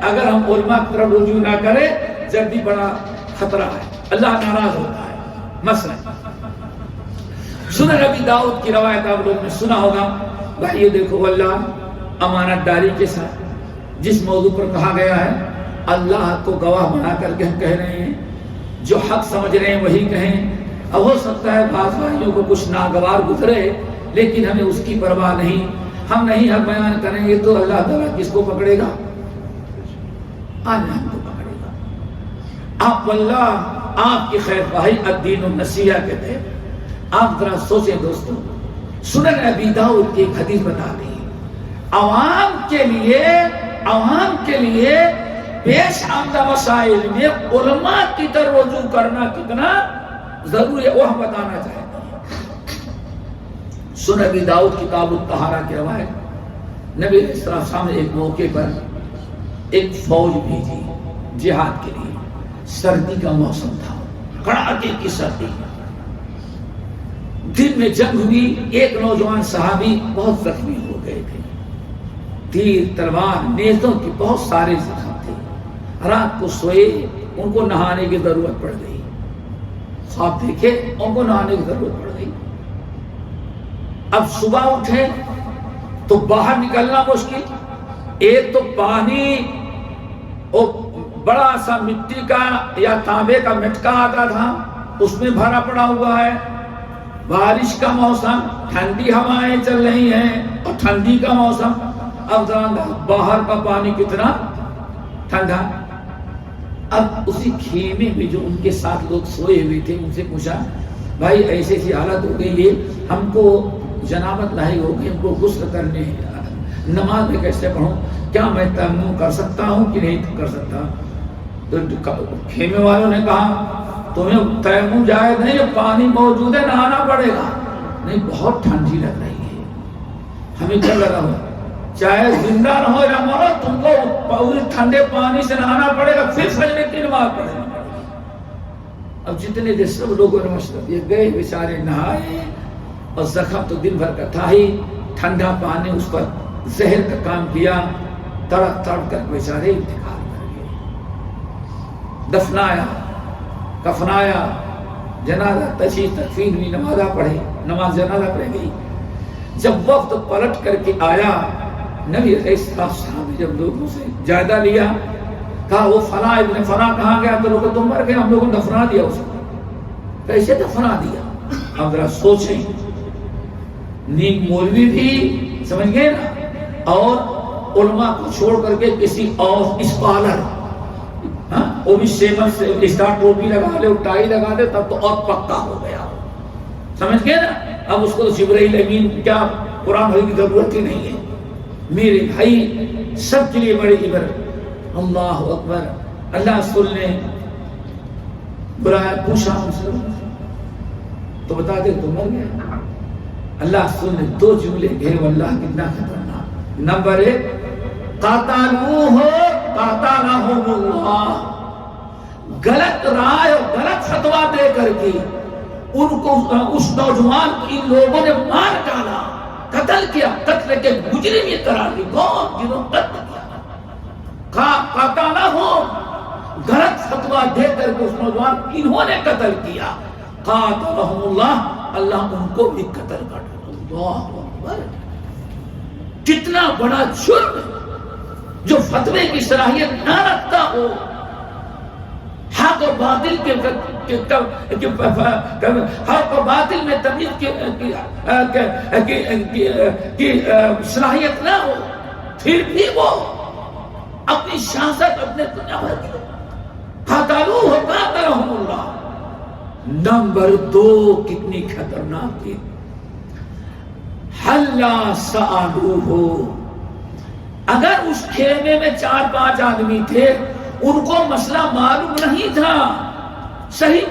اگر ہم علماء کی طرف رجوع نہ کریں جلدی بڑا خطرہ ہے، اللہ ناراض ہوتا ہے. مثلا سنن ابی داؤد کی روایت آپ لوگوں نے سنا ہوگا. بھائی دیکھو اللہ امانت داری کے ساتھ جس موضوع پر کہا گیا ہے اللہ کو گواہ بنا کر کے ہم کہہ رہے ہیں، جو حق سمجھ رہے ہیں وہی کہیں. اب ہو سکتا ہے بعض بھائیوں کو کچھ ناگوار گزرے لیکن ہمیں اس کی پرواہ نہیں. ہم نہیں حق بیان کریں گے تو اللہ تعالیٰ کس کو پکڑے گا؟ آج ہم کو پکڑے گا. آپ واللہ آپ کی خیر خواہی الدین النصیحہ کہتے ہیں. آپ ذرا سوچیں دوستوں، سنن ابی داؤد کی ایک حدیث بتا دی عوام کے لیے پیش آمدہ مسائل میں علماء کی طرف رجوع کرنا کتنا ضروری ہے، وہ ہم بتانا چاہتے ہیں. سنن ابی داؤد کتاب الطہارہ کی روایت، نبی علیہ السلام نے ایک موقع پر ایک فوج بھیجی جہاد کے لیے. سردی کا موسم تھا، کڑاکے کی سردی. دن میں جنگ ہوئی. ایک نوجوان صحابی بہت زخمی ہو گئے تھے، تیر تلوار نیزوں کی بہت سارے زخم تھے. رات کو سوئے، ان کو نہانے کی ضرورت پڑ گئی. خواب دیکھے ان کو نہانے کی ضرورت پڑ گئی. اب صبح اٹھے تو باہر نکلنا مشکل. ایک تو پانی بڑا سا مٹی کا یا تانبے کا مٹکا آتا تھا، اس میں بھرا پڑا ہوا ہے. بارش کا موسم، ٹھنڈی ہوائیں چل رہی ہیں اور ٹھنڈی کا موسم. اب باہر کا پانی کتنا ٹھنڈا. اب اسی خیمے میں جو ان کے ساتھ لوگ سوئے ہوئے تھے ان سے پوچھا بھائی ایسی ایسی حالت ہو گئی ہے، ہم کو جنابت لاحق ہو گئی، ہم کو غسل کرنے، نماز میں کیسے پڑھوں، کیا میں تیمم کر سکتا ہوں کہ نہیں کر سکتا؟ تو خیمے والوں نے کہا تمہیں تیمم جائز نہیں، پانی موجود ہے، نہانا پڑے گا. نہیں بہت ٹھنڈی لگ رہی ہے، ہمیں کیا لگا ہوا چاہے زندہ نہ ہو یا مرو تم کو پورے ٹھنڈے پانی سے نہانا پڑے گا، پھر فجر کی نماز پڑھنا پڑے گا. اب جتنے دیر سب لوگوں نے مشورہ دیا، گئے بیچارے نہائے اور زخم تو دن بھر کا تھا ہی، ٹھنڈا پانی اس پر زہر کا کام کیا. تڑپ تڑپ کر بیچارے انتقال کر گئے. دفنایا، کفنایا، جنازہ تشییع تکفین بھی نمازہ پڑھے، نماز جنازہ پڑھ گئی. جب وقت پلٹ کر کے آیا نبی علیہ السلام نے جب لوگوں سے جائزہ لیا، کہا وہ فلاں ابن فلاں کہاں گیا؟ تو لوگوں تم مر گئے، ہم لوگوں نے دفنا دیا اس کو. کیسے دفنا دیا؟ اب ذرا سوچیں. نیک مولوی بھی سمجھ گئے نا، اور علماء کو چھوڑ کر کے کسی اور اسکالر، وہ بھی سیمن سے اسٹار ٹوپی لگا لے، ٹائی لگا دے، تب تو اور پکا ہو گیا. سمجھ گئے نا؟ اب اس کو تو جبرائیل امین کیا قرآن بھائی کی ضرورت ہی نہیں ہے. میرے بھائی سب کے لیے بڑی عبرت. اللہ اکبر. اللہ رسول نے بلایا, پوچھا ان سے تو بتا دے تو مر گیا. اللہ رسول نے 2 جملے کہے, واللہ کتنا خطرناک. نمبر 1, قاتلوہ قاتلہم اللہ, غلط رائے اور غلط فتویٰ دے کر کے ان کو, اس نوجوان کو ان لوگوں نے مار ڈالا, قتل کیا, قتل کے مجرم یہ قرار دی. کون؟ جنہوں نے قتل کیا. قاتلہم, غلط فتویٰ دے کر کے اس نوجوان انہوں نے قتل کیا. قاتلہم اللہ, اللہ ان کو بھی قتل کر ڈالا. اللہ اکبر, کتنا بڑا جرم جو فتوے کی صلاحیت نہ رکھتا ہو, حق و باطل حق و باطل میں تمیز کی صلاحیت نہ ہو, پھر بھی وہ اپنی سیاست اپنے قاتلوہ قاتلہم اللہ. نمبر 2, کتنی خطرناک تھی, حلا سألوہ, اگر اس خیمے میں 4-5 آدمی تھے, ان کو مسئلہ معلوم نہیں تھا, صحیح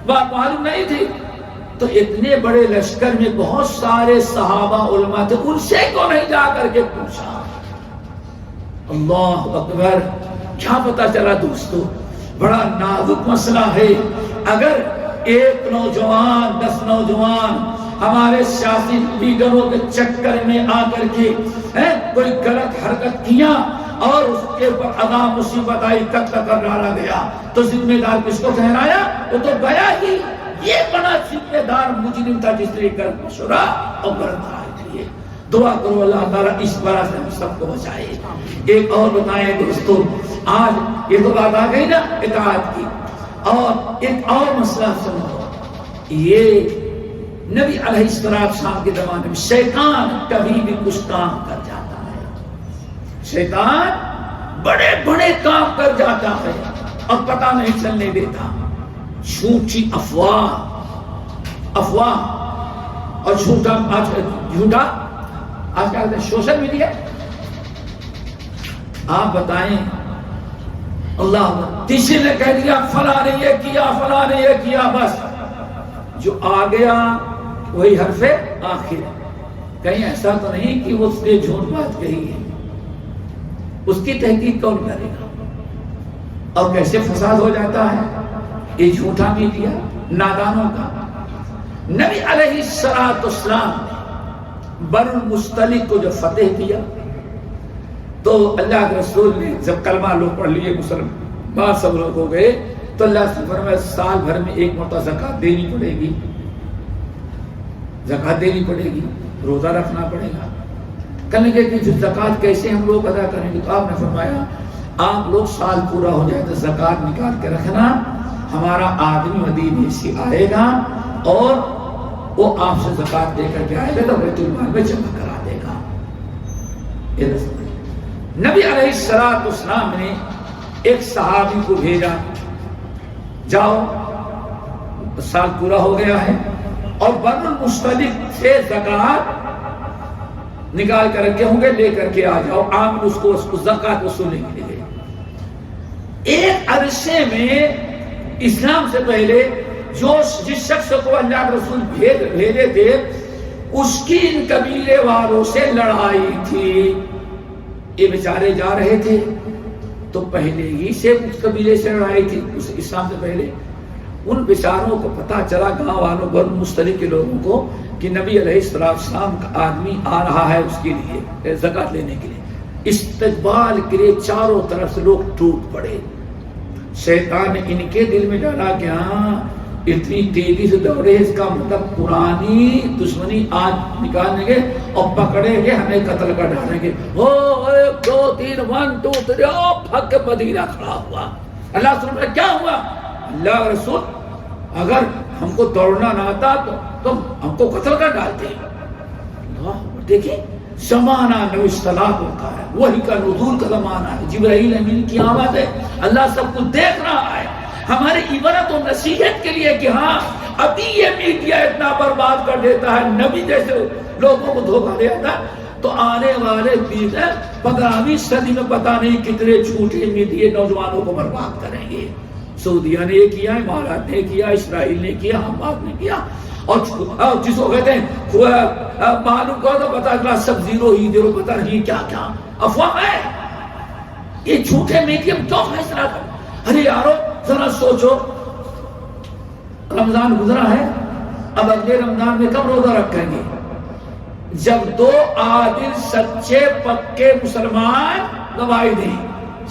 بات معلوم نہیں تھی, تو اتنے بڑے لشکر میں بہت سارے صحابہ علماء تھے, ان سے کیوں نہیں جا کر کے پوچھا. اللہ اکبر. کیا پتا چلا دوستو, بڑا نازک مسئلہ ہے. اگر ایک نوجوان 10 نوجوان ہمارے سیاسی لیڈروں کے چکر میں آ کر کے کوئی غلط حرکت کیا اور اس کے اوپر عذاب مصیبت آئی, قتل کر ڈالا گیا, تو ذمہ دار کس کو ٹھہرایا؟ وہ تو گیا ہی. یہ بڑا ذمہ دار مجرم تھا جس نے کر مشورہ اور گرفتار کیے. دعا کرو اللہ تعالیٰ اس بارہ سے ہم سب کو بچائے. ایک اور بتائیں دوستو, آج یہ تو بات آ گئی نا اطاعت کی, اور ایک اور مسئلہ سنو. یہ نبی علیہ السلام کے زمانے میں شیطان کبھی بھی کچھ کام کر جاتا ہے, شیطان بڑے بڑے کام کر جاتا ہے اور پتہ نہیں چلنے دیتا. جھوٹی افواہ اور جھوٹا آج کل سوشل میڈیا. آپ بتائیں, اللہ کسی نے کہہ دیا فلاں نے یہ کیا, فلاں نے یہ کیا, بس جو آ گیا وہی حرف آخر. کہیں ایسا تو نہیں کہ اس نے جھوٹ بات کہی ہے, اس کی تحقیق کون کرے گا؟ اور کیسے فساد ہو جاتا ہے یہ جھوٹا میڈیا نادانوں کا. نبی علیہ السلام نے بنو المصطلق کو جو فتح کیا, تو اللہ کے رسول نے جب کلمہ لوگ پڑھ لیے, مسلمان سب لوگ ہو گئے, تو اللہ سے فرمایا سال بھر میں 1 مرتبہ زکات دینی پڑے گی, زکات دینی پڑے گی, روزہ رکھنا پڑے گا. کہنے لگے کہ جو زکات کیسے ہم لوگ ادا کریں گے؟ تو آپ نے فرمایا آپ لوگ سال پورا ہو جائے تو زکات نکال کے رکھنا, ہمارا آدمی مدینے سے آئے گا اور وہ آپ سے زکات دے کر کے آئے گا تو بیت المال میں جمع کرا دے گا. نبی علیہ السلام نے ایک صحابی کو بھیجا, جاؤ سال پورا ہو گیا ہے اور بنو المصطلق سے زکات نکال کر رکھے ہوں گے, لے کر کے آ جاؤ, آپ اس کو زکات وصولنے کے لیے. ایک عرصے میں اسلام سے پہلے جس شخص کو اللہ کے رسول بھیجے تھے اس کی ان قبیلے والوں سے لڑائی تھی. یہ بیچارے جا رہے تھے تو پہلے ہی سے اس قبیلے سے لڑائی تھی, اس اسلام سے پہلے. ان بیچاروں کو پتا چلا, گاؤں والوں بنو مصطلق کے لوگوں کو, کہ نبی علیہ السلام کا آدمی آ رہا ہے اس کے لیے زکات لینے کے لیے. استقبال کے لیے چاروں طرف سے لوگ ٹوٹ پڑے. شیطان نے ان کے دل میں ڈالا کہ ہاں اتنی تیزی سے دوڑے, اس کا مطلب پرانی دشمنی آج نکالیں گے اور پکڑیں گے, ہمیں قتل کر ڈالیں گے. 1 2 3 1 2 3 پھک مدینہ کھڑا ہوا. اللہ سن رہا کیا ہوا؟ اللہ رسول اگر ہم کو دوڑنا نہ آتا تو ہم کو قتل کر ڈالتے. دیکھیں زمانہ نو اصطلاح ہوتا ہے, وہی کا نزول کا زمانہ ہے, جبرائیل امین کی آواز ہے, اللہ سب کو دیکھ رہا ہے. ہمارے عبرت و نصیحت کے لیے کہ ہاں ابھی یہ میڈیا اتنا برباد کر دیتا ہے, نبی جیسے لوگوں کو دھوکہ دے آتا. تو آنے والے 15ویں صدی میں پتہ نہیں کتنے جھوٹے میڈیا نوجوانوں کو برباد کریں گے. سعودیہ نے یہ کیا، امارات نے کیا، اسرائیل نے کیا، حماس نے کیا. اور جس کو کہتے ہیں معلوم کرو تو پتا چلا سب زیرو ہی زیرو، پتا نہیں کیا کیا افواہ ہے. یہ جھوٹے میڈیم کیوں فیصلہ کر؟ ارے یارو ذرا سوچو، رمضان گزرا ہے، اب اگلے رمضان میں کب روزہ رکھیں گے؟ جب 2 عادل سچے پکے مسلمان گواہی دیں،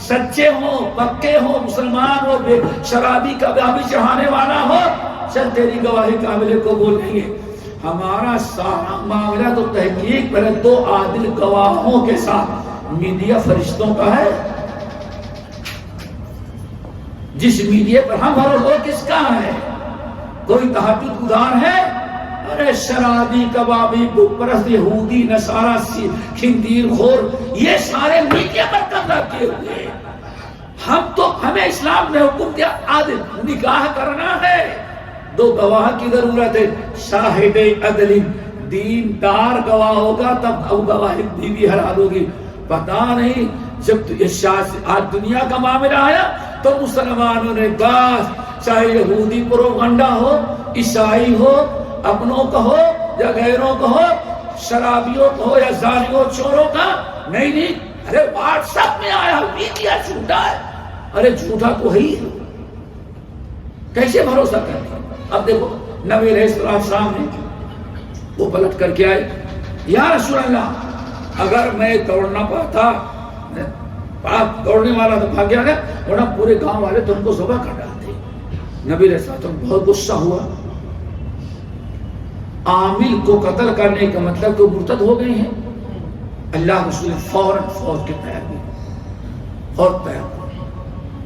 سچے ہوں، پکے ہوں، مسلمان ہو، شرابی کبابی چڑھانے والا ہو، چل تیری گواہی قابل قبول نہیں ہے. ہمارا سارا معاملہ تو تحقیق پہلے 2 عادل گواہوں کے ساتھ میڈیا فرشتوں کا ہے. جس میڈیا پر ہم بھروسہ کس کا ہے؟ کوئی تحقیق گزار ہے؟ ارے شرابی کبابی بت پرست یہودی نصارا خنزیر خور یہ سارے میڈیا پر قبضہ کیے ہوئے. ہمیں اسلام نے حکم دیا عادل نکاح کرنا ہے، 2 گواہ کی ضرورت ہے. شاہد عدل، دیندار گواہ ہوگا تب اب گواہی بیوی حلال ہوگی. پتہ نہیں جب آج دنیا کا معاملہ آیا تو مسلمانوں نے بس چاہے یہودی پروپگنڈا ہو، عیسائی ہو، اپنوں کا ہو یا غیروں کا ہو، شرابیوں کا ہو یا زانیوں چوروں کا، نہیں ارے واٹس ایپ میں آیا میڈیا جھوٹا ہے. ارے جھوٹا تو ہی ہے، کیسے بھروسہ کریں؟ اب دیکھو نبی علیہ السلام نے وہ پلٹ کر کے آئے، یا رسول اللہ اگر میں دوڑنا پاتا، آپ دوڑنے والا تو بھاگ گیا، ورنہ پورے گاؤں والے تم کو ذبح کر ڈالتے. نبی علیہ السلام بہت غصہ ہوا. عامل کو قتل کرنے کا مطلب کہ مرتد ہو گئے ہیں. اللہ رسول فوراً فوج کے تیار ہوئے، فوج تیار ہوئے،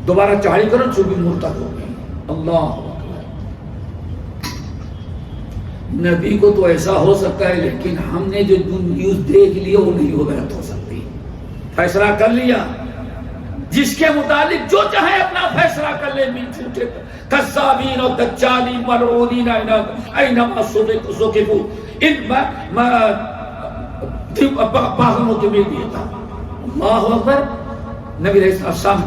دوبارہ چاہی کرو جو بھی مرتد ہو گئے. اللہ نبی کو تو ایسا ہو سکتا ہے، لیکن ہم نے جو نیوز دیکھ لی وہ نہیں ہو غلط ہو سکتی. فیصلہ کر لیا، جس کے متعلق جو چاہے اپنا فیصلہ کر لے. من جھوٹے کذابین و دجالین ملعونین اینما ثقفوا ان باغنوں کے میں دیا تھا. اللہ اکبر. نبی علیہ السلام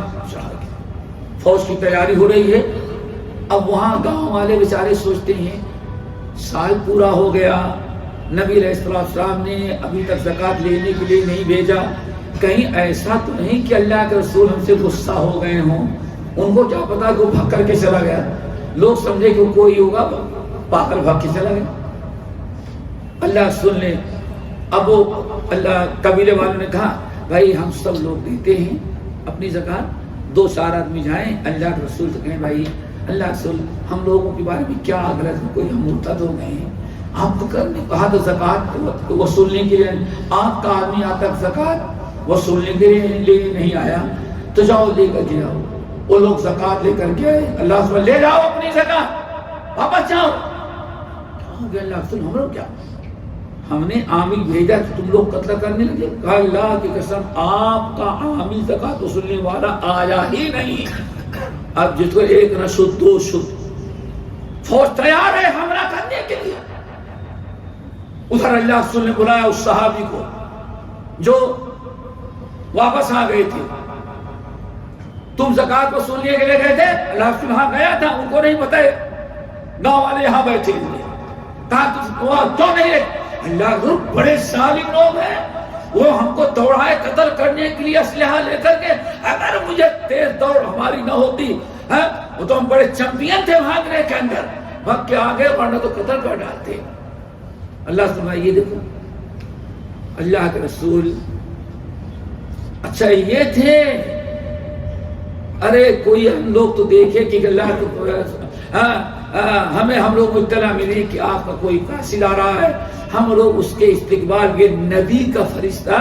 فوج کی تیاری ہو رہی ہے. اب وہاں گاؤں والے بیچارے سوچتے ہیں سال پورا ہو گیا، نبی علیہ السلام نے ابھی تک زکوٰۃ لینے کے لیے نہیں بھیجا، کہیں ایسا تو نہیں کہ اللہ کے رسول ہم سے غصہ ہو گئے ہوں. ان کو کیا پتا کہ وہ بھاگ کر کے چلا گیا، لوگ سمجھے کہ وہ کوئی ہوگا پاگل بھاگ کے چلا گیا. اللہ رسول نے اب وہ اللہ قبیلے والوں نے کہا بھائی ہم سب لوگ دیتے ہیں اپنی زکوٰۃ، 2-4 آدمی جائیں اللہ کے رسول سے کہیں بھائی اللہ رسول ہم لوگوں کے بارے میں کیا غلط ہے، کوئی ہم مرتد ہو گئے ہیں، آپ کو کرنے کہا تو زکوٰۃ وصولنے کے لیے آپ کا آدمی آتا زکوٰۃ وصولنے کے لیے نہیں آیا تو جاؤ لے کر کے آؤ. وہ لوگ زکوٰۃ لے کر کے آئے. اللہ رسول لے جاؤ اپنی زکوٰۃ واپس جاؤ. اللہ رسول ہم لوگ کیا، ہم نے عامل بھیجا تو تم لوگ قتل کرنے لگے. کہا اللہ کی قسم آپ کا عامل زکوٰۃ وصولنے والا آیا ہی نہیں. اب جس کو 1 نہ شد 2 شد، فوج تیار ہے حملہ کرنے کے لیے. ادھر اللہ رسول نے بلایا اس صحابی کو جو واپس آ گئے تھے. تم زکوٰۃ وصولنے کے لیے گئے تھے؟ اللہ رسول ہاں گیا تھا، ان کو نہیں پتہ ہے، گاؤں والے یہاں بیٹھے ہوئے. کہا کیوں نہیں رہے؟ اللہ رسول بڑے ظالم لوگ ہیں، وہ ہم کو دوڑائے قتل کرنے کے لیے اسلحہ لے کر کے. اگر مجھے تیز دوڑ ہماری نہ ہوتی، وہ تو ہم بڑے چمپئن تھے بھاگنے کے اندر، بھاگ کے آگے ورنہ تو قتل کر ڈالتے. اللہ سنائے یہ دیکھو اللہ کے رسول اچھا یہ تھے. ارے کوئی ہم لوگ تو دیکھے کہ اللہ ہمیں ہم لوگ کو اطلاع ملی کہ آپ کا کوئی قاصد آ رہا ہے، ہم لوگ اس کے استقبال یہ نبی کا فرشتہ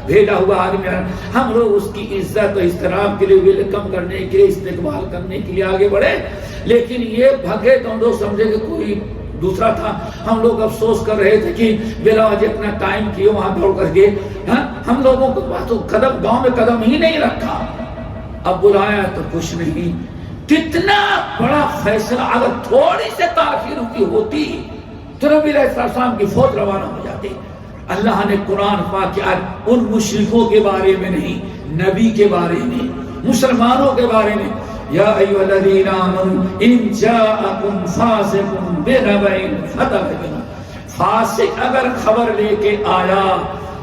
بھیجا ہوا آدمی، ہم لوگ اس کی عزت و احترام کے لیے ویلکم کرنے کے لیے استقبال کرنے کے لیے آگے بڑھے. لیکن یہ بھگے تو ہم لوگ سمجھے کہ کوئی دوسرا تھا. ہم لوگ افسوس کر رہے تھے کہ بلا وجہ اپنا ٹائم کیے وہاں دوڑ کر کے. ہم لوگوں کو قدم گاؤں میں قدم ہی نہیں رکھا. اب بلایا تو کچھ نہیں. کتنا بڑا فیصلہ اگر تھوڑی سے تاخیر کی ہوتی تو نبی علیہ السلام کی فوج روانہ ہو جاتی. اللہ نے قرآن پاک ان مشرکوں کے بارے میں نہیں، نبی کے بارے میں، مسلمانوں کے بارے میں، یا ایھا الذین آمنوا ان جاءکم فاسق بنبأ فتبینوا، فاسق اگر خبر لے کے آیا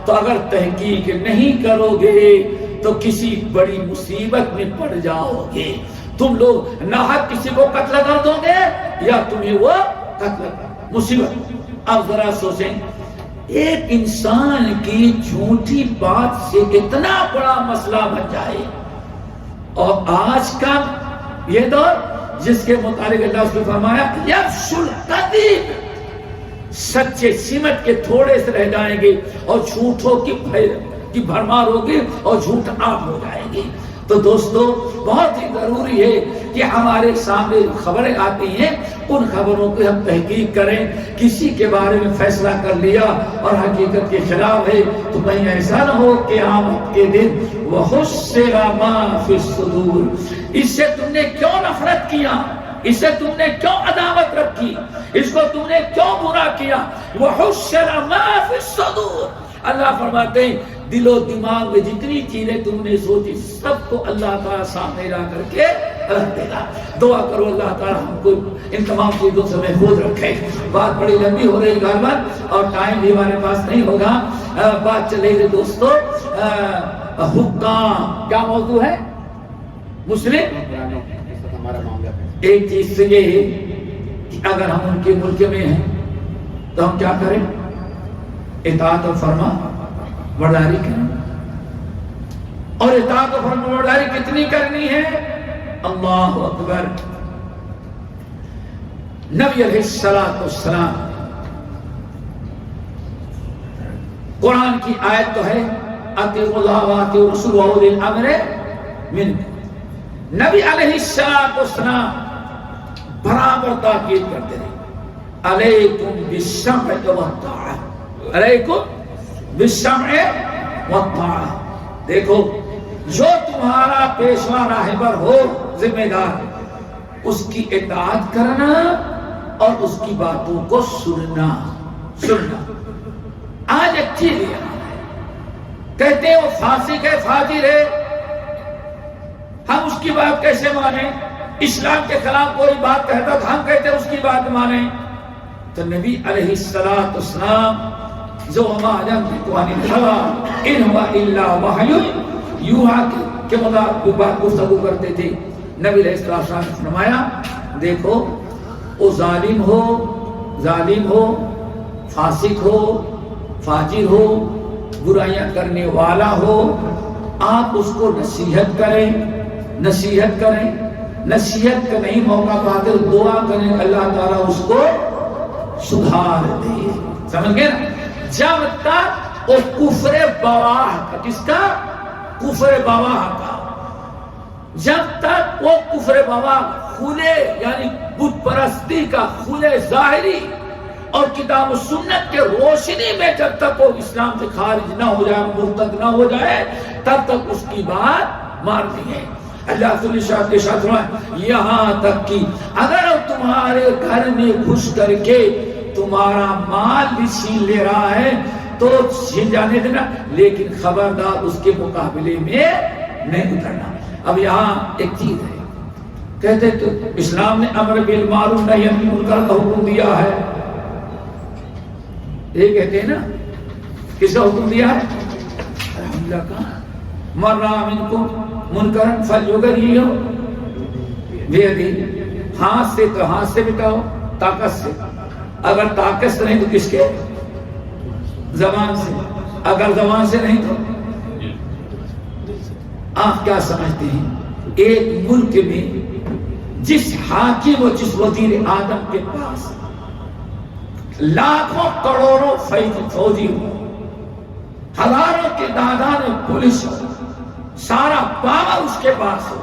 تو اگر تحقیق نہیں کرو گے تو کسی بڑی مصیبت میں پڑ جاؤ گے۔ تم لوگ ناحق کسی کو قتل کر دو گے یا تمہیں وہ قتل مصیبت۔ اب ذرا سوچیں، ایک انسان کی جھوٹی بات سے اتنا بڑا مسئلہ بن جائے، اور آج کا یہ دور جس کے متعلق اللہ اس نے فرمایا یفشو الکذب، سچے سمٹ کے تھوڑے سے رہ جائیں گے اور جھوٹوں کی بھرمار ہوگی اور جھوٹ عام ہو جائے گی۔ تو دوستو بہت ہی ضروری ہے کہ ہمارے سامنے خبریں آتی ہیں ان خبروں کو ہم تحقیق کریں۔ کسی کے بارے میں فیصلہ کر لیا اور حقیقت کے خلاف ہے تو کہیں ایسا نہ ہو کہ قیامت کے دن وَحُصِّرَ مَا فِي الصُّدُورِ، اس سے تم نے کیوں نفرت کیا، اس سے تم نے کیوں عداوت رکھی، اس کو تم نے کیوں برا کیا، وَحُصِّرَ مَا فِي الصُّدُورِ، اللہ فرماتے ہیں دل و دماغ میں جتنی چیزیں تم نے سوچی سب کو اللہ تعالیٰ سامنے لا کر کے رکھ دے گا۔ دعا کرو اللہ تعالیٰ ہم کو ان تمام چیزوں سے محفوظ رکھے۔ بات بڑی لمبی ہو رہی غالباً اور ٹائم بھی ہمارے پاس نہیں ہوگا۔ بات چلے گی دوستو، حکام کیا موضوع ہے؟ مسلم ایک چیز سے یہ ہے کہ اگر ہم ان کے ملک میں ہیں تو ہم کیا کریں؟ اطاعت و فرما برداری کریں، اور اطاعت و فرما برداری کتنی کرنی ہے؟ اللہ اکبر۔ نبی علیہ السلام قرآن کی آیت تو ہے اطیعوا اللہ واطیعوا الرسول واولی الامر منکم، نبی علیہ السلام برابر تاکید کرتے ہیں علیکم بالسمع والطاعہ، علیکم بالسمع والطاعہ۔ دیکھو جو تمہارا پیشوا راہبر ہو ذمہ دار، اس کی اطاعت کرنا اور اس کی باتوں کو سننا۔ آج ایک چیز کہتے ہیں وہ فاسق ہے، فاجر ہے، ہم اس کی بات کیسے مانیں؟ اسلام کے خلاف کوئی بات کہتا تو ہم کہتے ہیں اس کی بات مانیں۔ تو نبی علیہ السلام جو وما ينطق عن الهوى ان هو الا وحی یوحی کے مطابق بات گفتگو کرتے تھے۔ نبی علیہ السلام نے فرمایا دیکھو وہ ظالم ہو، فاسق ہو، فاجر ہو، برائیاں کرنے والا ہو، آپ اس کو نصیحت کریں، نصیحت کا نہیں موقع پاتے دعا کریں اللہ تعالیٰ اس کو سدھار دے۔ سمجھ گئے نا؟ جب تک وہ کفر بواہ کا، کس کا؟ کفر بواہ کا، جب تک وہ کفر بواہ کھلے یعنی بت پرستی کا کھلے ظاہری اور کتاب و سنت کے روشنی میں جب تک وہ اسلام سے خارج نہ ہو جائے، مرتد نہ ہو جائے، تب تک اس کی بات ماننی ہے۔ اللہ تعالی کے ساتھ یہاں تک کہ اگر تمہارے گھر میں گھس کر کے تمہارا مال بھی چھین لے رہا ہے تو چھین جانے دینا، لیکن خبردار اس کے مقابلے میں نہیں اترنا۔ اب یہاں ایک چیز ہے، کہتے تو اسلام نے امر بالمعروف نہی عن المنکر کا حکم دیا ہے، یہ کہتے ہیں نا، کس کا حکم دیا ہے؟ الحمدللہ کا من رأى منکم منکرا فلیغیرہ بیدہ، ہاتھ سے تو ہاتھ سے مٹاؤ، طاقت سے، اگر طاقت سے نہیں تو کس کے؟ زبان سے، اگر زبان سے نہیں تو آپ کیا سمجھتے ہیں؟ ایک ملک میں جس حاکم و جس وزیر اعظم کے پاس لاکھوں کروڑوں فوجی ہو، ہزاروں کے تعداد میں پولیس ہو، سارا پاور اس کے پاس ہو،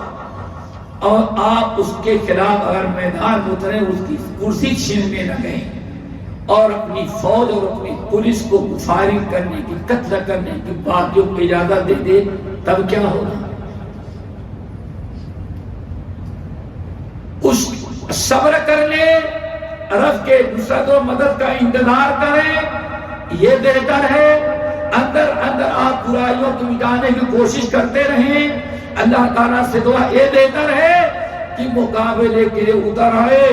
اور آپ اس کے خلاف اگر میدان میں اترے اس کی کرسی چھیننے لگے اور اپنی فوج اور اپنی پولیس کو فائرنگ کرنے کی، قتل کرنے کی باتوں کو اجازت دے دے، تب کیا ہوگا؟ اس صبر کر لے، رب کے نصرت و مدد کا انتظار کریں، یہ بہتر ہے اندر اندر آپ برائیوں کو مٹانے کی کوشش کرتے رہیں. اللہ تعالیٰ سے دعا یہ بہتر ہے کہ مقابلے کے لیے اتر آئے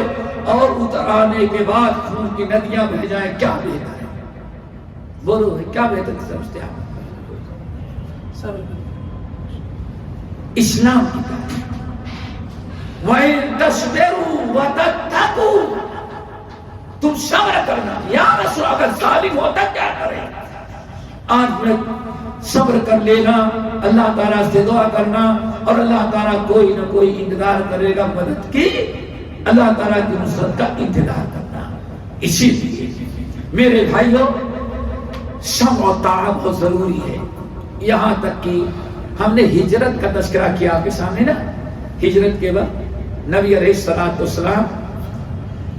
اور اتر آنے کے بعد خون کی ندیاں بہ جائیں. کیا بہتر ہے؟ بولو کیا بہتر سمجھتے ہیں آپ؟ اسلام کی تعلیم وَإِن تَصْبِرُوا وَتَتَّقُوا، تم صبر کرنا. یا رسول اگر ظالم ہوتا کیا کرے؟ آج میں صبر کر لینا، اللہ تعالیٰ سے دعا کرنا، اور اللہ تعالیٰ کوئی نہ کوئی انتظار کرے گا مدد کی، اللہ تعالیٰ کی نصرت کا انتظار کرنا. اسی لیے میرے بھائیوں سمع و طاعت بہت ضروری ہے. یہاں تک کہ ہم نے ہجرت کا تذکرہ کیا آپ کے سامنے نا. ہجرت کے بعد نبی علیہ الصلوۃ والسلام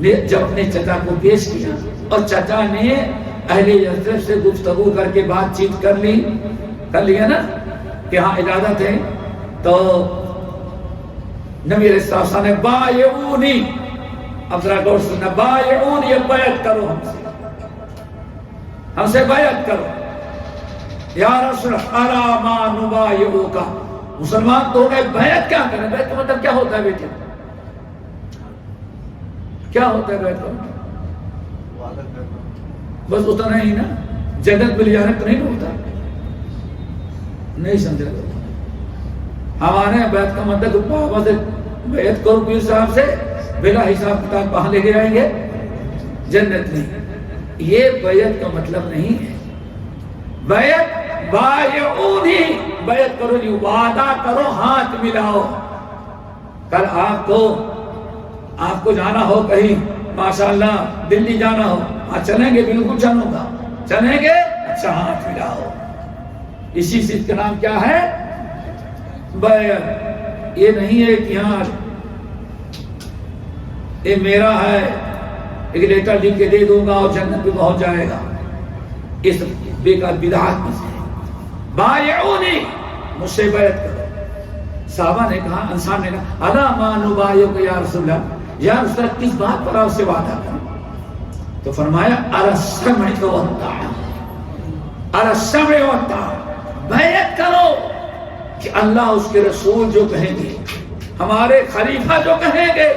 نے جب اپنے چچا کو پیش کیا اور چچا نے اہل یثرب سے گفتگو کر کے بات چیت کر لیا نا کہ ہاں اجازت ہے، تو نبی علیہ السلام نے بایعونی، اب ذرا غور سے سننا، بایعونی، یہ بیعت کرو ہم سے بیعت کرو. یا رسول اللہ ما نبایعوک، مسلمان تو گئے بیعت کیا کریں؟ بیعت کا مطلب کیا ہوتا ہے بیٹے؟ کیا ہوتا ہے بیعت کا مطلب؟ بس اتنا ہی نا، جنت مل جانا تو نہیں ہوتا. نہیں سمجھا ہمارے بیعت کا مطلب بابا سے بیعت کرو پیر صاحب سے، بلا حساب کتاب کہاں لے کے جائیں گے؟ جنت میں. یہ بیعت کا مطلب نہیں ہے. بیعت بایعونی، بیعت کرو جی، وعدہ کرو، ہاتھ ملاؤ. کل آپ کو جانا ہو کہیں، ماشاءاللہ دلی جانا ہو، چلیں گے؟ بالکل چلوں گا. چلیں گے؟ اچھا ہاتھ ملاؤ. اسی چیز کا نام کیا ہے؟ بیعت. یہ نہیں ہے کہ ہاں یہ میرا ہے، ایک لیٹر لکھ کے دے دوں گا اور جنت بھی پہنچ جائے گا. اس بیکار بدعات میں سے بایعونی، مجھ سے بیعت کرو. صحابہ نے کہا، انصار نے کہا الا ما نبایعک یا رسول اللہ، یا رسول اللہ کس بات پر آپ سے وعدہ کروں؟ تو فرمایا علی السمع والطاعۃ، علی السمع والطاعۃ، بیعت کرو کہ اللہ اس کے رسول جو کہیں گے، ہمارے خلیفہ جو کہیں گے،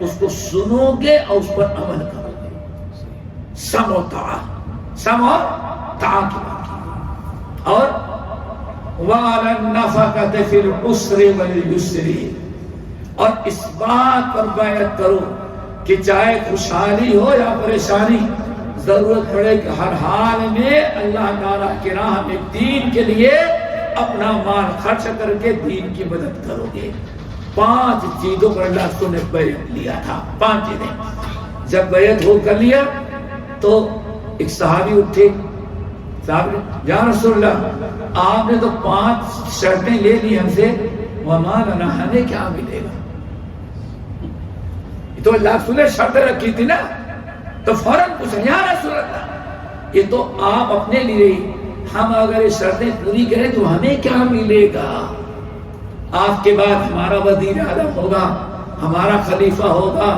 اس کو سنو گے اور اس پر عمل کرو گے. سمع و طاعت، سمع و طاعت کی بات کی. اور وَعَلَى النَّفَقَةِ فِي الْعُسْرِ وَالْيُسْرِ، اور اس بات پر بیعت کرو کہ چاہے خوشحالی ہو یا پریشانی، ضرورت پڑے کہ ہر حال میں اللہ تعالیٰ کی راہ میں دین کے لیے اپنا مال خرچ کر کے دین کی مدد کرو گے. 5 چیزوں پر اللہ رسول نے بیعت لیا تھا. 5 چیزیں. جب بیعت ہو کر لیا تو ایک صحابی اٹھے، صاحب نے یا رسول اللہ آپ نے تو 5 شرطیں لے لی ہم سے، وما لنا، ہمیں کیا ملے گا؟ تو اللہ رسول نے شرطیں رکھی تھی نا، تو فوراً پوچھا یا رسول اللہ یہ تو آپ اپنے لیے، ہم اگر یہ شرطیں پوری کریں تو ہمیں کیا ملے گا؟ آپ کے بعد ہمارا وزیر اعظم ہوگا، ہمارا خلیفہ ہوگا،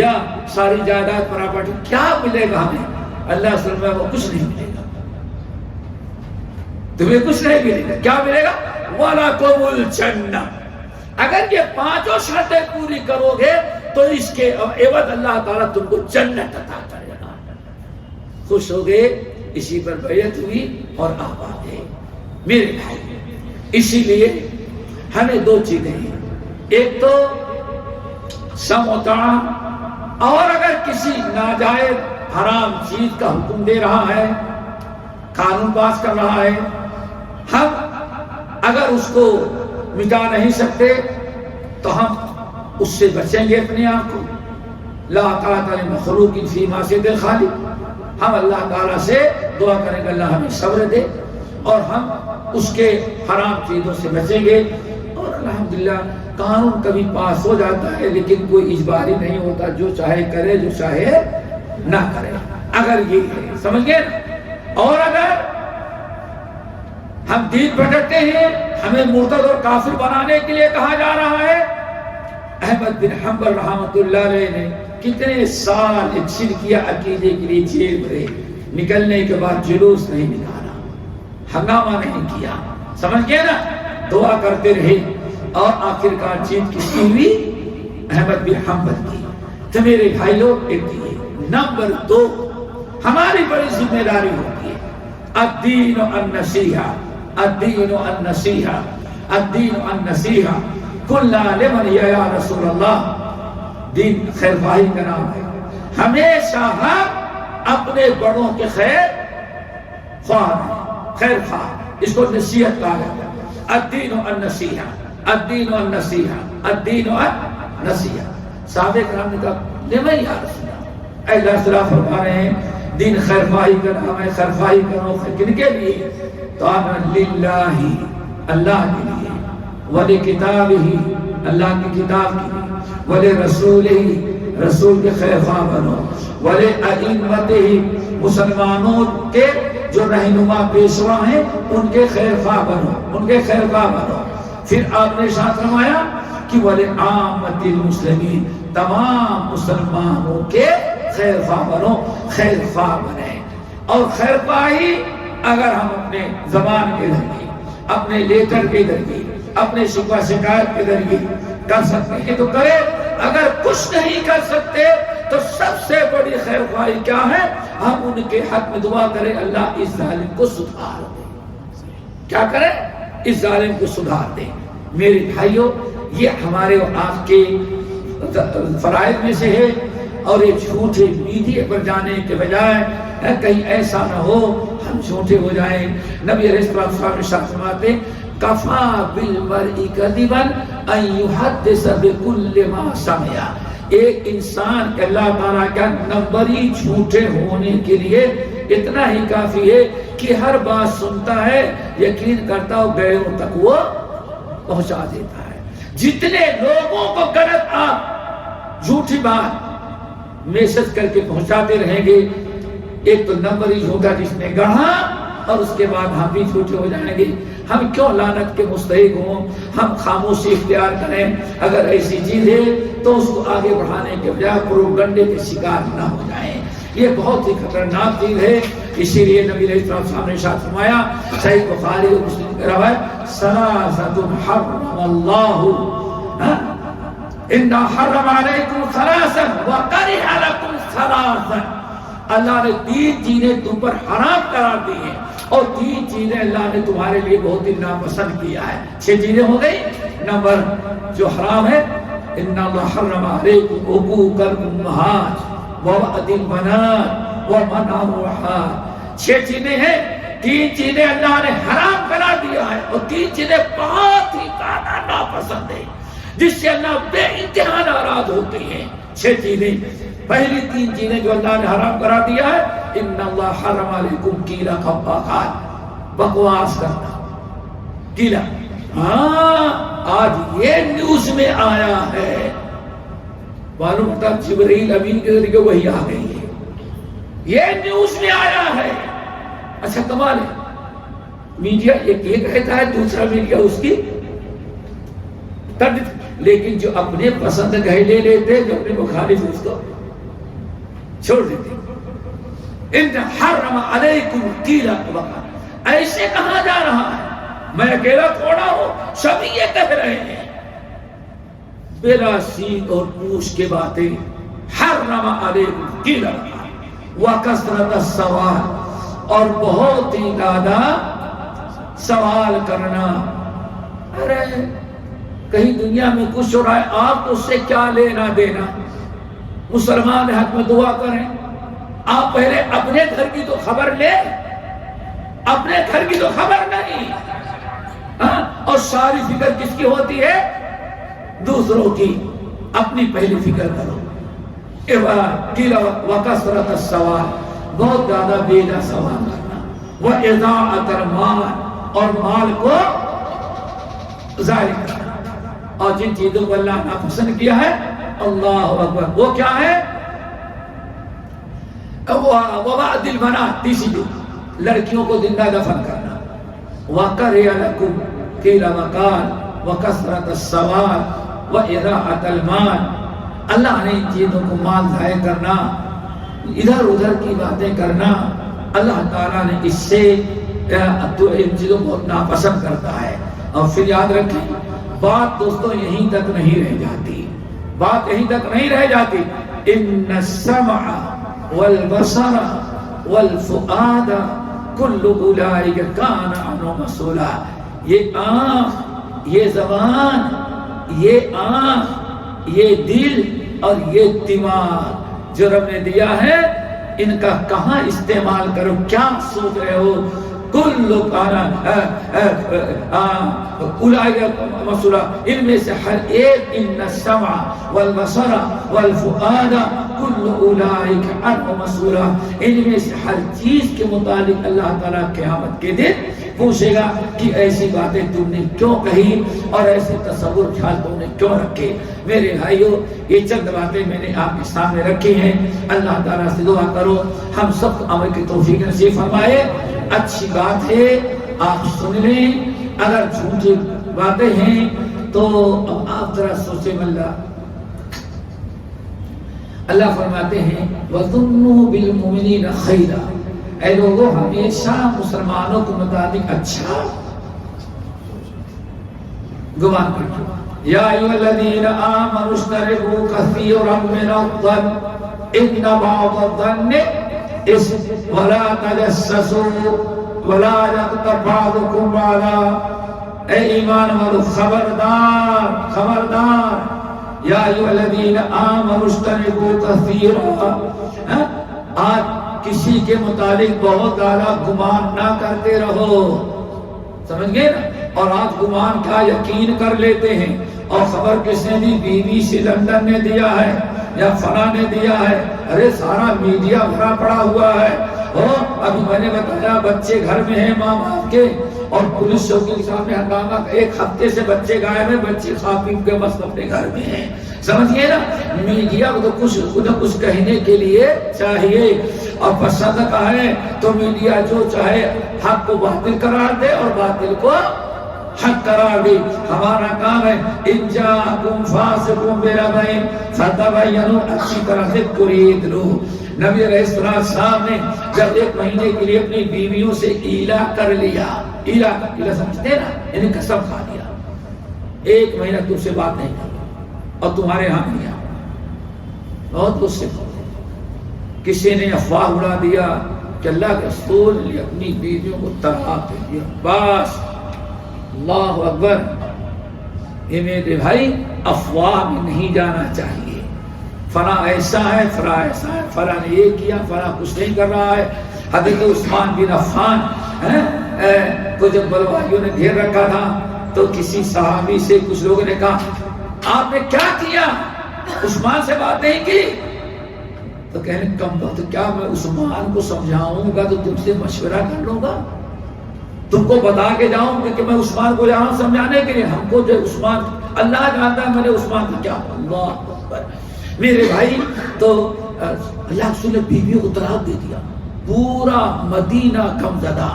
یا ساری جائیداد پراپرٹی، کیا ملے گا ہمیں؟ اللہ رسول میں وہ کچھ نہیں ملے گا، تمہیں کچھ نہیں ملے گا. کیا ملے گا؟ وَلَكُمُ الْجَنَّةُ، اگر یہ 5 شرطیں پوری کرو گے تو اس کے عوض اللہ تعالیٰ تم کو جنت عطا کرے گا. خوش ہو گئے، اسی پر بیعت ہوئی اور آپ آ گئے. میرے بھائی، اسی لیے ہمیں 2 چیزیں ہیں، ایک تو سمع و طاعت، اور اگر کسی ناجائز حرام چیز کا حکم دے رہا ہے، قانون پاس کر رہا ہے، ہم اگر اس کو مٹا نہیں سکتے تو ہم اس سے بچیں گے اپنے آپ کو. لا طاعۃ لمخلوق فی معصیۃ الخالق، ہم اللہ تعالیٰ سے دعا کریں گے اللہ ہمیں صبر دے اور ہم اس کے حرام چیزوں سے بچیں گے. اور الحمدللہ قانون کبھی پاس ہو جاتا ہے لیکن کوئی اجباری نہیں ہوتا، جو چاہے کرے جو چاہے نہ کرے. اگر یہ ہے، سمجھ گئے نا؟ اور اگر ہم دین بھٹکتے ہیں، ہمیں مرتد اور کافر بنانے کے لیے کہا جا رہا ہے. احمد بن حنبل رحمۃ اللہ علیہ نے کتنے سال شرکیہ عقیدے کے لیے جیل میں رہے، نکلنے کے بعد جلوس نہیں نکالا، ہنگامہ نہیں کیا، سمجھ گئے نا، دعا کرتے رہے، اور آخر کار جیت کس کی ہوئی؟ احمد بن حنبل کی۔ تو میرے بھائیوں، ایک یہ نمبر 2 ہماری بڑی ذمہ داری ہوتی ہے، الدین النصیحہ، الدین النصیحہ، الدین النصیحہ، قلنا لمن یا رسول اللہ، دین خیر خواہی کا نام ہے، ہمیشہ ہم اپنے بڑوں کے خیر خواہ ہیں، خیر خواہ، اس کو نصیحت کہا جاتا ہے، الدین النصیحہ، الدین النصیحہ، الدین النصیحہ۔ صحابہ کرام نے کہا لمن یا رسول اللہ، اے اللہ صلی اللہ فرما رہے ہیں دین خیر خواہی کا نام ہے، خیر خواہی کرو، کن کے لیے؟ تو آنا للہ، اللہ کے لیے، ولی کتاب ہی، اللہ کی کتاب کے لیے، ولی رسول ہی، رسول کے خیر خواہ بنو، ولی ائمت ہی، مسلمانوں کے جو رہنما پیشوا ہیں ان کے خیر خواہ بنو، ان کے خیر خواہ بنو۔ پھر آپ نے ارشاد فرمایا کہ ولی عامت المسلمین، تمام مسلمانوں کے خیر خواہ بنو، خیر خواہ بنے۔ اور خیر خواہی اگر ہم اپنے زبان کے ذریعے، اپنے لیٹر کے ذریعے، اپنے شکوہ شکایت کے ذریعے کر سکتے ہیں تو کرے، اگر کچھ نہیں کر سکتے تو سب سے بڑی خیر خواہی کیا ہے؟ ہم ان کے حق میں دعا کریں اللہ اس ظالم کو سدھار دے۔ کیا کریں؟ اس ظالم کو سدھار دے۔ میرے بھائیوں، یہ ہمارے اور آپ کے فرائض میں سے ہے، اور یہ جھوٹے میڈیا پر جانے کے بجائے کہیں ایسا نہ ہو ہم جھوٹے ہو جائیں۔ نبی علیہ السلام ارشاد فرماتے کفا بالمرء کذبا ان یحدث بکل ما سمع، ایک انسان کے اللہ تعالیٰ کا نمبری جھوٹے ہونے کے لیے اتنا ہی کافی ہے کہ ہر بات سنتا ہے، یقین کرتا ہو غیروں تک وہ پہنچا دیتا ہے۔ جتنے لوگوں کو غلط آپ جھوٹی بات میسج کر کے پہنچاتے رہیں گے، ایک تو نمبر ہی جھوٹا جس نے گڑھا، اور اس کے بعد ہم بھی جھوٹے ہو جائیں گے۔ ہم کیوں لعنت کے مستحق ہوں؟ ہم خاموشی اختیار کریں، اگر ایسی چیز ہے تو اس کو آگے بڑھانے کے بجائے پروپیگنڈے کے شکار نہ ہو جائیں۔ یہ بہت ہی خطرناک چیز ہے، اسی لیے نبی علیہ السلام نے ارشاد فرمایا، صحیح بخاری اور مسلم کی روایت، ثلاثۃ حرم اللہ اِنَّا حَرَّمَ عَلَيْكُمْ ثَلَاثًا وَقَرِحَ لَكُمْ ثَلَاثًا، اللہ نے 3 چیزیں تم پر حرام قرار دی ہیں، اور 3 چیزیں اللہ نے تمہارے لیے بہت ہی ناپسند کیا ہے۔ 6 چیزیں ہو گئی۔ نمبر جو حرام ہے، إِنَّ اللَّهَ حَرَّمَ عَلَيْكُمْ حُقُوقَ الْأُمَّهَاتِ وَوَعْدِ الْبَنَاتِ وَمَنْعَ الرَّحَاتِ۔ 6 چیزیں ہیں، 3 چیزیں اللہ نے حرام قرار دیا ہے، اور 3 چیزیں بہت ہی زیادہ ناپسند ہیں، جس سے اللہ بے انتہا ناراض ہوتے ہیں۔ 6 چیزیں، پہلی 3 چیزیں جو اللہ نے حرام قرار دیا ہے، ان اللہ حرم علیکم قیلا قباقات، بکواس کرنا، قیلا۔ ہاں آج یہ نیوز میں آیا ہے، معلوم ہوتا جبرائیل امین کے ذریعے وہی آ گئی ہے، یہ نیوز میں آیا ہے۔ اچھا کمال ہے، میڈیا ایک کہتا ہے، دوسرا میڈیا اس کی لیکن جو اپنے پسند کہے لے لیتے، جو اپنے مخالف اس کو چھوڑ دیتے۔ ان حرم علیکم قیلا قباقات، ایسے کہا جا رہا ہے، میں اکیلا تھوڑا ہوں، سب یہ کہہ رہے ہیں، بلا سینگ اور پوچھ کے باتیں۔ حرم علیکم قیلا وکثرت السوال، اور بہت ہی زیادہ سوال کرنا۔ ارے کہیں دنیا میں کچھ ہو رہا ہے، آپ تو اس سے کیا لینا دینا؟ مسلمان حق میں دعا کریں، آپ پہلے اپنے گھر کی تو خبر لیں، اپنے گھر کی تو خبر نہیں، اور ساری فکر کس کی ہوتی ہے؟ دوسروں کی، اپنی پہلی فکر کرو۔ وَكَثْرَةَ السَّوَالِ، بہت زیادہ بیجا سوال کرنا، وَإِضَاعَةَ الْمَالِ، اور مال کو ضائع کرنا۔ اور جن چیزوں کو اللہ نے پسند کیا ہے، اللہ اکبر، وہ کیا ہے؟ وَوَعْدِ الْبَنَاتِ، تیسری لڑکیوں کو زندہ دفن کرنا۔ وَقَرِّيَ لَكُمْ قِيلَ وَقَالَ وَكَثْرَةَ السَّوَالِ وَإِضَاعَةَ الْمَالِ، اللہ نے ان چیزوں کو مال ضائع کرنا، ادھر ادھر کی باتیں کرنا، اللہ تعالیٰ نے اس سے ان چیزوں کو ناپسند کرتا ہے. اور پھر یاد رکھیں بات دوستوں یہیں تک نہیں رہ جاتی، بات یہیں تک نہیں رہ جاتی. ان السمع والبصر والفؤاد کل اولئک کان عنہ مسئولا. یہ آنکھ، یہ زبان، یہ آنکھ، یہ دل اور یہ دماغ جو رب نے دیا ہے، ان کا کہاں استعمال کرو، کیا سوچ رہے ہو؟ کل مسئلہ ان میں سے ہر ایک، ان السمع والبصر والفؤاد کل اولئک عنہ مسئولا، ان میں سے ہر چیز کے متعلق اللہ تعالیٰ قیامت کے دن پوچھے گا کہ ایسی باتیں تم نے کیوں کہی اور ایسے تصور خیال تم نے کیوں رکھے. میرے بھائیو، یہ چند باتیں میں نے آپ کے سامنے رکھی ہیں. اللہ تعالیٰ سے دعا کرو ہم سب کو عمل کی توفیق نصیب فرمائے. اچھی بات ہے آپ سن لیں، اگر جھوٹی باتیں ہیں تو اب آپ ذرا سوچیں. اللہ فرماتے ہیں وَظُنُّوا بِالْمُؤْمِنِينَ خَيْرًا، اے لوگوں ہمیشہ مسلمانوں کو متعلق اچھا گمان کرو. یا ایھا الذین آمنوا اجتنبوا کثیرا من الظن ان بعض الظن اثم ولا تجسسوا ولا یغتب بعضکم بعضا. اے ایمان والو خبردار خبردار، یا ایھا الذین آمنوا اجتنبوا کثیرا، آج کسی کے متعلق بہت زیادہ گمان نہ کرتے رہو. سمجھ گئے نا؟ اور آج گمان کا یقین کر لیتے ہیں. اور خبر کس نے دی؟ بی سی لندن نے دیا ہے یا فلاں نے دیا ہے. ارے سارا میڈیا بھرا پڑا ہوا ہے. ابھی میں نے بتایا بچے گھر میں ہیں ماں باپ کے، اور پولیس چوکی کے سامنے ہنگامہ، ایک ہفتے سے بچے غائب ہیں، بچے کھا پی کے مست اپنے گھر میں ہیں. سمجھئے نا؟ میڈیا کو تو کچھ کہنے کے لیے چاہیے، اور پسند کا ہے تو میڈیا جو چاہے حق کو باطل قرار دے اور باطل کو حق قرار دے. ہمارا کام ہے ان جاءکم فاسق بنبأ فتبینوا، اچھی طرح سے قرید لو. نبی علیہ السلام نے جب 1 مہینے کے لیے اپنی بیویوں سے ایلا کر لیا، ایلا سمجھتے نا، یعنی قسم کھا لیا 1 مہینہ تم سے بات نہیں کروں اور تمہارے ہاں نہیں آؤں. بہت غصے میں کسی نے افواہ اڑا دیا کہ اللہ کے رسول نے اپنی بیویوں کو طلاق دے دیا. بس اللہ اکبر. یہ میرے بھائی افواہ میں نہیں جانا چاہیے. فلاں ایسا ہے، فلاں ایسا ہے، فلاں نے یہ کیا، فلاں کچھ نہیں کر رہا ہے. حضرت عثمان بن عفان کو جب بلوائیوں نے گھیر رکھا تھا تو کسی صحابی سے کچھ لوگوں نے کہا آپ نے کیا کیا؟ عثمان سے بات نہیں کی. تو کہنے کم بات، کیا میں عثمان کو سمجھاؤں گا تو تم سے مشورہ کر لوں گا؟ تم کو بتا کے جاؤں کہ میں عثمان کو جاؤں سمجھانے کے لیے؟ ہم کو جو عثمان، اللہ جانتا ہے میں نے عثمان کو کیا. اللہ اکبر. میرے بھائی تو اللہ رسول نے بیویوں کو طلاق دے دیا. پورا مدینہ غمزدہ،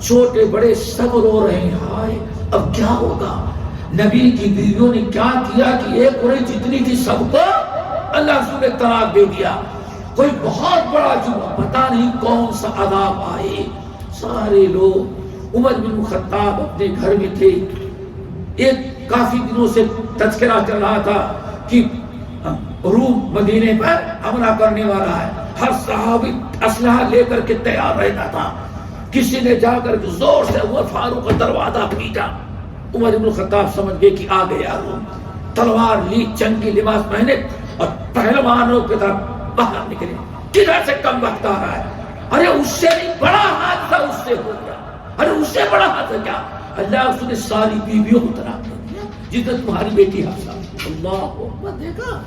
چھوٹے بڑے سب رو رہے ہیں. ہائے اب کیا ہوگا؟ نبی کی بیویوں نے کیا کیا کہ ایک عورت جتنی تھی سب کو اللہ رسول نے طلاق دے دیا. کوئی بہت بڑا جمعہ، پتہ نہیں کون سا عذاب آئے. سارے لوگ، عمر بن خطاب اپنے گھر میں تھے. ایک کافی دنوں سے تذکرہ چل رہا تھا کہ روم مدینے پر حملہ کرنے والا ہے. ہر صحابی اسلحہ لے کر کے تیار رہتا تھا. کسی نے جا کر کے زور سے عمر فاروق کا دروازہ پیٹا. عمر بن خطاب سمجھ گئے کہ آ گیا روم. تلوار لی، جنگی لباس پہنے اور پہلوانوں کی طرف باہر نکلے. کدھر سے کم وقت آ رہا ہے؟ ارے اس سے نہیں، بڑا حادثہ اس سے ہو گیا. ارے اس سے بڑا حادثہ کیا؟ اللہ اس نے ساری بیویوں کو طلاق دے دیا جتنا تمہاری بیٹی حادثہ. اللہ اکبر. دیکھا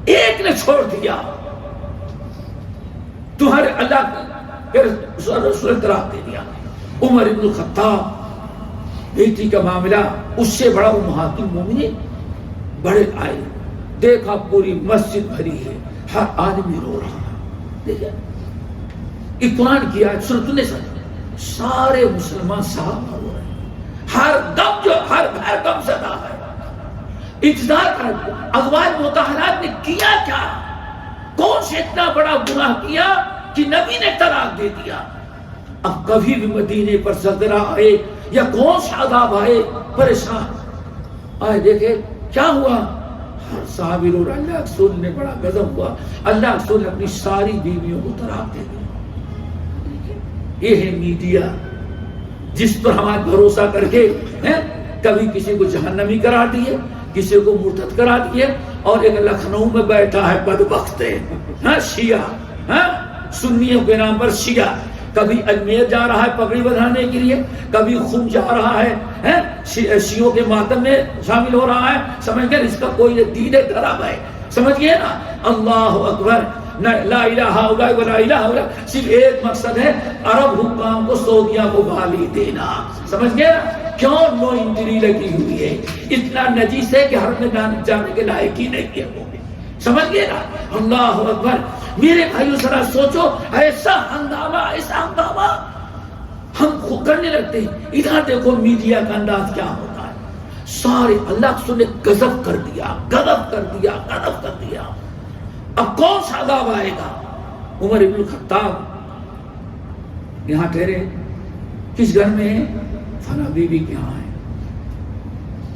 ایک نے چھوڑ دیا تمہارے اللہ پھر رسول طلاق دے دیا. عمر بن خطاب بیٹی کا معاملہ، اس سے بڑا امہات المومنین بڑے آئے. دیکھا پوری مسجد بھری ہے، ہر آدمی رو رہا ہے. دیکھا اطمینان کیا سورۃ النساء، سارے مسلمان صاحب رو رہے ہیں. ہر دم جو ہر گھر غم زدہ ہے. انتظار کر ازواج مطہرات نے کیا کیا؟ کون سے اتنا بڑا گناہ کیا کہ نبی نے طلاق دے دیا. اب کبھی بھی مدینے پر زلزلہ آئے یا کون سا عذاب آئے پریشان آئے دیکھے کیا ہوا. ہر صحابی رو رہا. اللہ کے رسول نے بڑا غضب ہوا. اللہ کے رسول نے اپنی ساری بیویوں کو طلاق دے دی. یہ ہے میڈیا جس پر ہمارا بھروسہ کر کے کبھی کسی کو جہنمی قرار دیے, کسی کو مرتد قرار دیے, اور ایک لکھنؤ میں بیٹھا ہے بدبخت شیعہ, سنیوں کے نام پر شیعہ, کبھی اجمیر جا رہا ہے پگڑی بندھانے کے لیے, کبھی خم جا رہا ہے شیعوں کے ماتم میں شامل ہو رہا ہے. سمجھ گئے اس کا کوئی دین دھرم ہے, سمجھ گئے نا. اللہ اکبر, لا الہ الا اللہ ولا الہ الا, صرف ایک مقصد ہے عرب حکام کو سعودیہ کو گالی دینا. سمجھ گئے نا. کیوں نو انٹری لگی ہوئی ہے, اتنا نجیس ہے کہ ہر میں جانے کے لائق ہی نہیں ہے وہ. سمجھ گئے نا. اللہ اکبر. میرے بھائیو ذرا سوچو, ایسا ہنگامہ ہم خود کرنے لگتے ہیں. ادھر دیکھو میڈیا کا انداز کیا ہوتا ہے. سارے اللہ کے نے غضب کر دیا. اب کون سا عذاب آئے گا. عمر ابن الخطاب یہاں ٹھہرے, کس گھر میں ہے, فلاں بیوی کے یہاں ہے.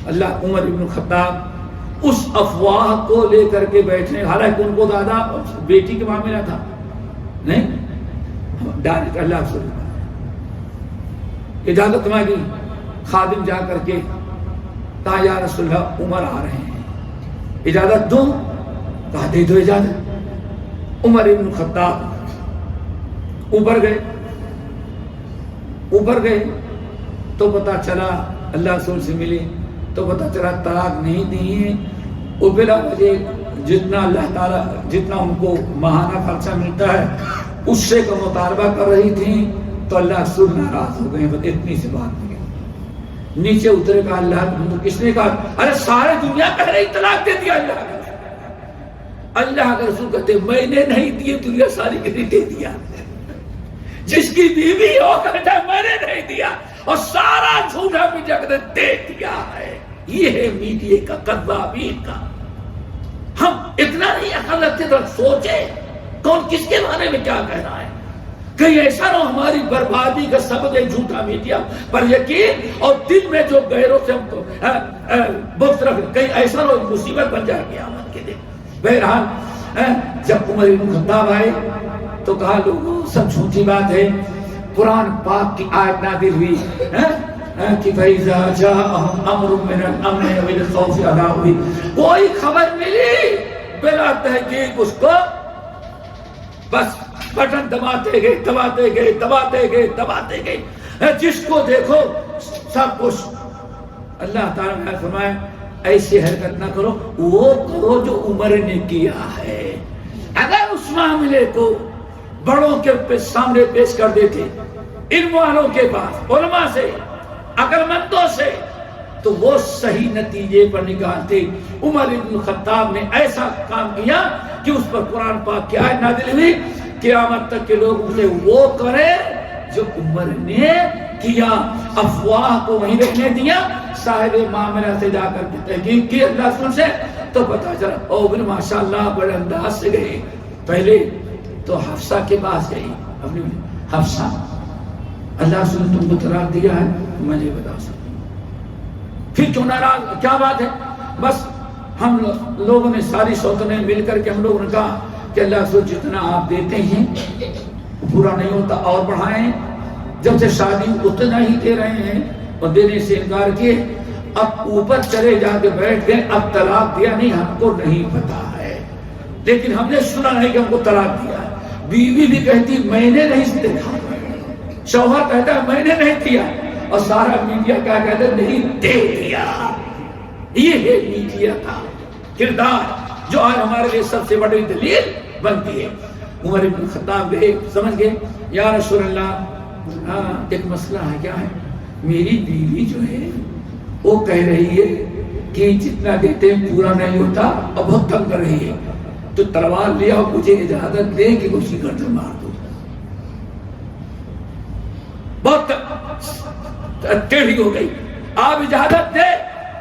اللہ عمر ابن الخطاب اس افواہ کو لے کر کے بیٹھے, حالانکہ ان کو دادا بیٹی کے معاملہ تھا نہیں, ڈائریکٹ اللہ سے اجازت مانگی. خادم جا کر کے کہا یا رسول اللہ عمر آ رہے ہیں, اجازت دو. کہا دے دو اجازت. عمر ابن الخطاب اوپر گئے تو پتا چلا, اللہ رسول سے ملے تو پتا چلا طلاق نہیں دی ہے. وہ بلا وجہ جتنا اللہ تعالیٰ جتنا ان کو ماہانہ خرچہ ملتا ہے اس سے کا مطالبہ کر رہی تھی, تو اللہ رسول ناراض ہو گئے. بس اتنی سی بات نہیں. نیچے اترے کا اللہ کس نے کہا, ارے سارے دنیا کہہ رہی طلاق دے دیا. اللہ کا رسول کہتے میں نے نہیں دیے, دنیا ساری کے لیے دے دیا. جس کی بیوی ہو کہتا ہے میں نے نہیں دیا, اور سارا جھوٹا بھی جگ دے دیا ہے. یہ ہے میڈیا کا کذابین کا. ہم اتنا نہیں عقل رکھتے تو سوچے کون کس کے بارے میں کیا کہہ رہا ہے. کہیں ایسا نہ ہماری بربادی کا سبب ہے جھوٹا میڈیا پر یقین, اور دل میں جو غیروں سے ہم کو بغض رکھ, کہیں ایسا نہ مصیبت بن جائے قیامت کے دن. بہرحال جب عمر بن خطاب آئے تو کہا لوگوں سب جھوٹی بات ہے. قرآن پاک کی آیت نازل ہوئی کہ فَإِذَا جَاءَهُمْ أَمْرٌ مِّنَ الْأَمْنِ أَوِ الْخَوْفِ أَذَاعُوا بِهِ, کوئی خبر ملی بلا تحقیق اس کو بس بٹن دباتے گئے. جس کو دیکھو سب کچھ. اللہ تعالیٰ نے فرمایا ایسی حرکت نہ کرو, وہ کرو جو عمر نے کیا ہے. اگر اس معاملے کو بڑوں کے سامنے پیش کر دیتے, علم والوں کے پاس, علماء سے, عقل مندوں سے, تو وہ صحیح نتیجے پر نکالتے. عمر بن خطاب نے ایسا کام کیا کہ اس پر قرآن پاک کی آیت نازل ہوئی, قیامت تک کے لوگ اسے وہ کرے جو عمر نے کیا. افواہ کو وہیں رکھنے دیا, صاحب معاملہ سے جا کر کے تحقیق کی اللہ رسول سے, تو پتا چلا او بن ماشاءاللہ بڑے انداز سے گئے. پہلے تو حفصہ کے پاس گئی, اپنی حفصہ اللہ رسول نے تم کو طلاق دیا ہے, مجھے بتا سکتے. پھر کیوں ناراض, کیا بات ہے. بس ہم لوگوں نے ساری سوتنے مل کر کے ہم لوگوں نے کہا کہ اللہ رسول جتنا آپ دیتے ہیں پورا نہیں ہوتا, اور بڑھائیں. جب سے شادی اتنا ہی دے رہے ہیں اور دینے سے انکار کیے, اب اوپر چلے جا کے بیٹھ گئے. اب طلاق دیا نہیں, ہم کو نہیں پتا ہے, لیکن ہم نے سنا نہیں کہ ہم کو طلاق دیا. بیوی بھی کہتی میں نے نہیں دیکھا, شوہر کہتا ہے میں نے نہیں دیا, اور سارا میڈیا کیا کہتا ہے نہیں دے دیا. یہ ہے میڈیا کا کردار جو آج ہمارے لیے سب سے بڑی دلیل بنتی ہے. عمر بن خطاب گئے, سمجھ گئے یا رسول اللہ ایک مسئلہ ہے. کیا ہے, میری بیوی جو ہے وہ کہہ رہی ہے کہ جتنا دیتے ہیں پورا نہیں ہوتا اور بہت تنگ کر رہی ہے, تو تلوار لیا اور مجھے اجازت دے کہ اسی گردن مار دو. بہت ٹیڑھی ہو گئی, آپ اجازت دے,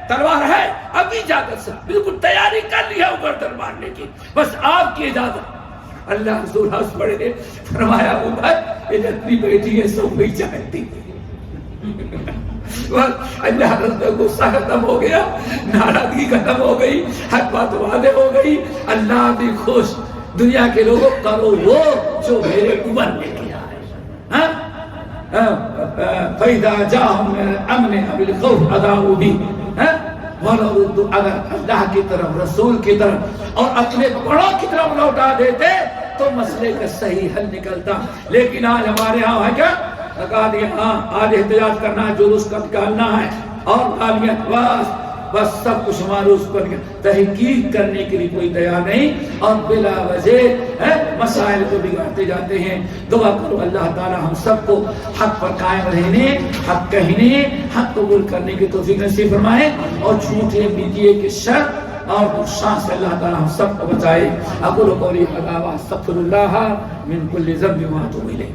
تلوار ہے ابھی اجازت سے بالکل تیاری کر لی ہے گردن مارنے کی, بس آپ کی اجازت. اللہ رسول ہنس پڑے، فرمایا ابو بکر یہ جتنی بیٹی ہے سب وہی چاہتی اللہ حضرت کا غصہ ختم ہو گیا، ناراضگی ختم ہو گئی، حق بات واضح ہو گئی، اللہ بھی خوش، دنیا کے لوگوں کرو وہ جو میرے عمر نے کیا ہے۔ فَإِذَا جَاءَهُم مِّنَ الْأَمْنِ أَوِ الْخَوْفِ أَذَاعُوا بِهِ وَلَوْ اگر اللہ کی طرف، رسول کی طرف اور اپنے بڑوں کی طرف لوٹا دیتے تو مسئلے کا صحیح حل نکلتا، لیکن آج ہمارے ہاں ہے کیا لگا دیا، ہاں آج احتجاج کرنا ہے، جلوس کا نکالنا ہے اور گالیاں، بس سب کچھ معروف کر کے تحقیق کرنے کے لیے کوئی تیار نہیں، اور بلا وجہ مسائل کو بگاڑتے جاتے ہیں۔ دعا کرو اللہ تعالی ہم سب کو حق پر قائم رہنے، حق کہنے، حق قبول کرنے کی توفیق نصیب فرمائے، اور جھوٹے میڈیا کے شر اور نقصان سے اللہ تعالی ہم سب کو بچائے۔ اقول قولی ھذا واستغفر اللہ من کل ذنب واتوب الیہ۔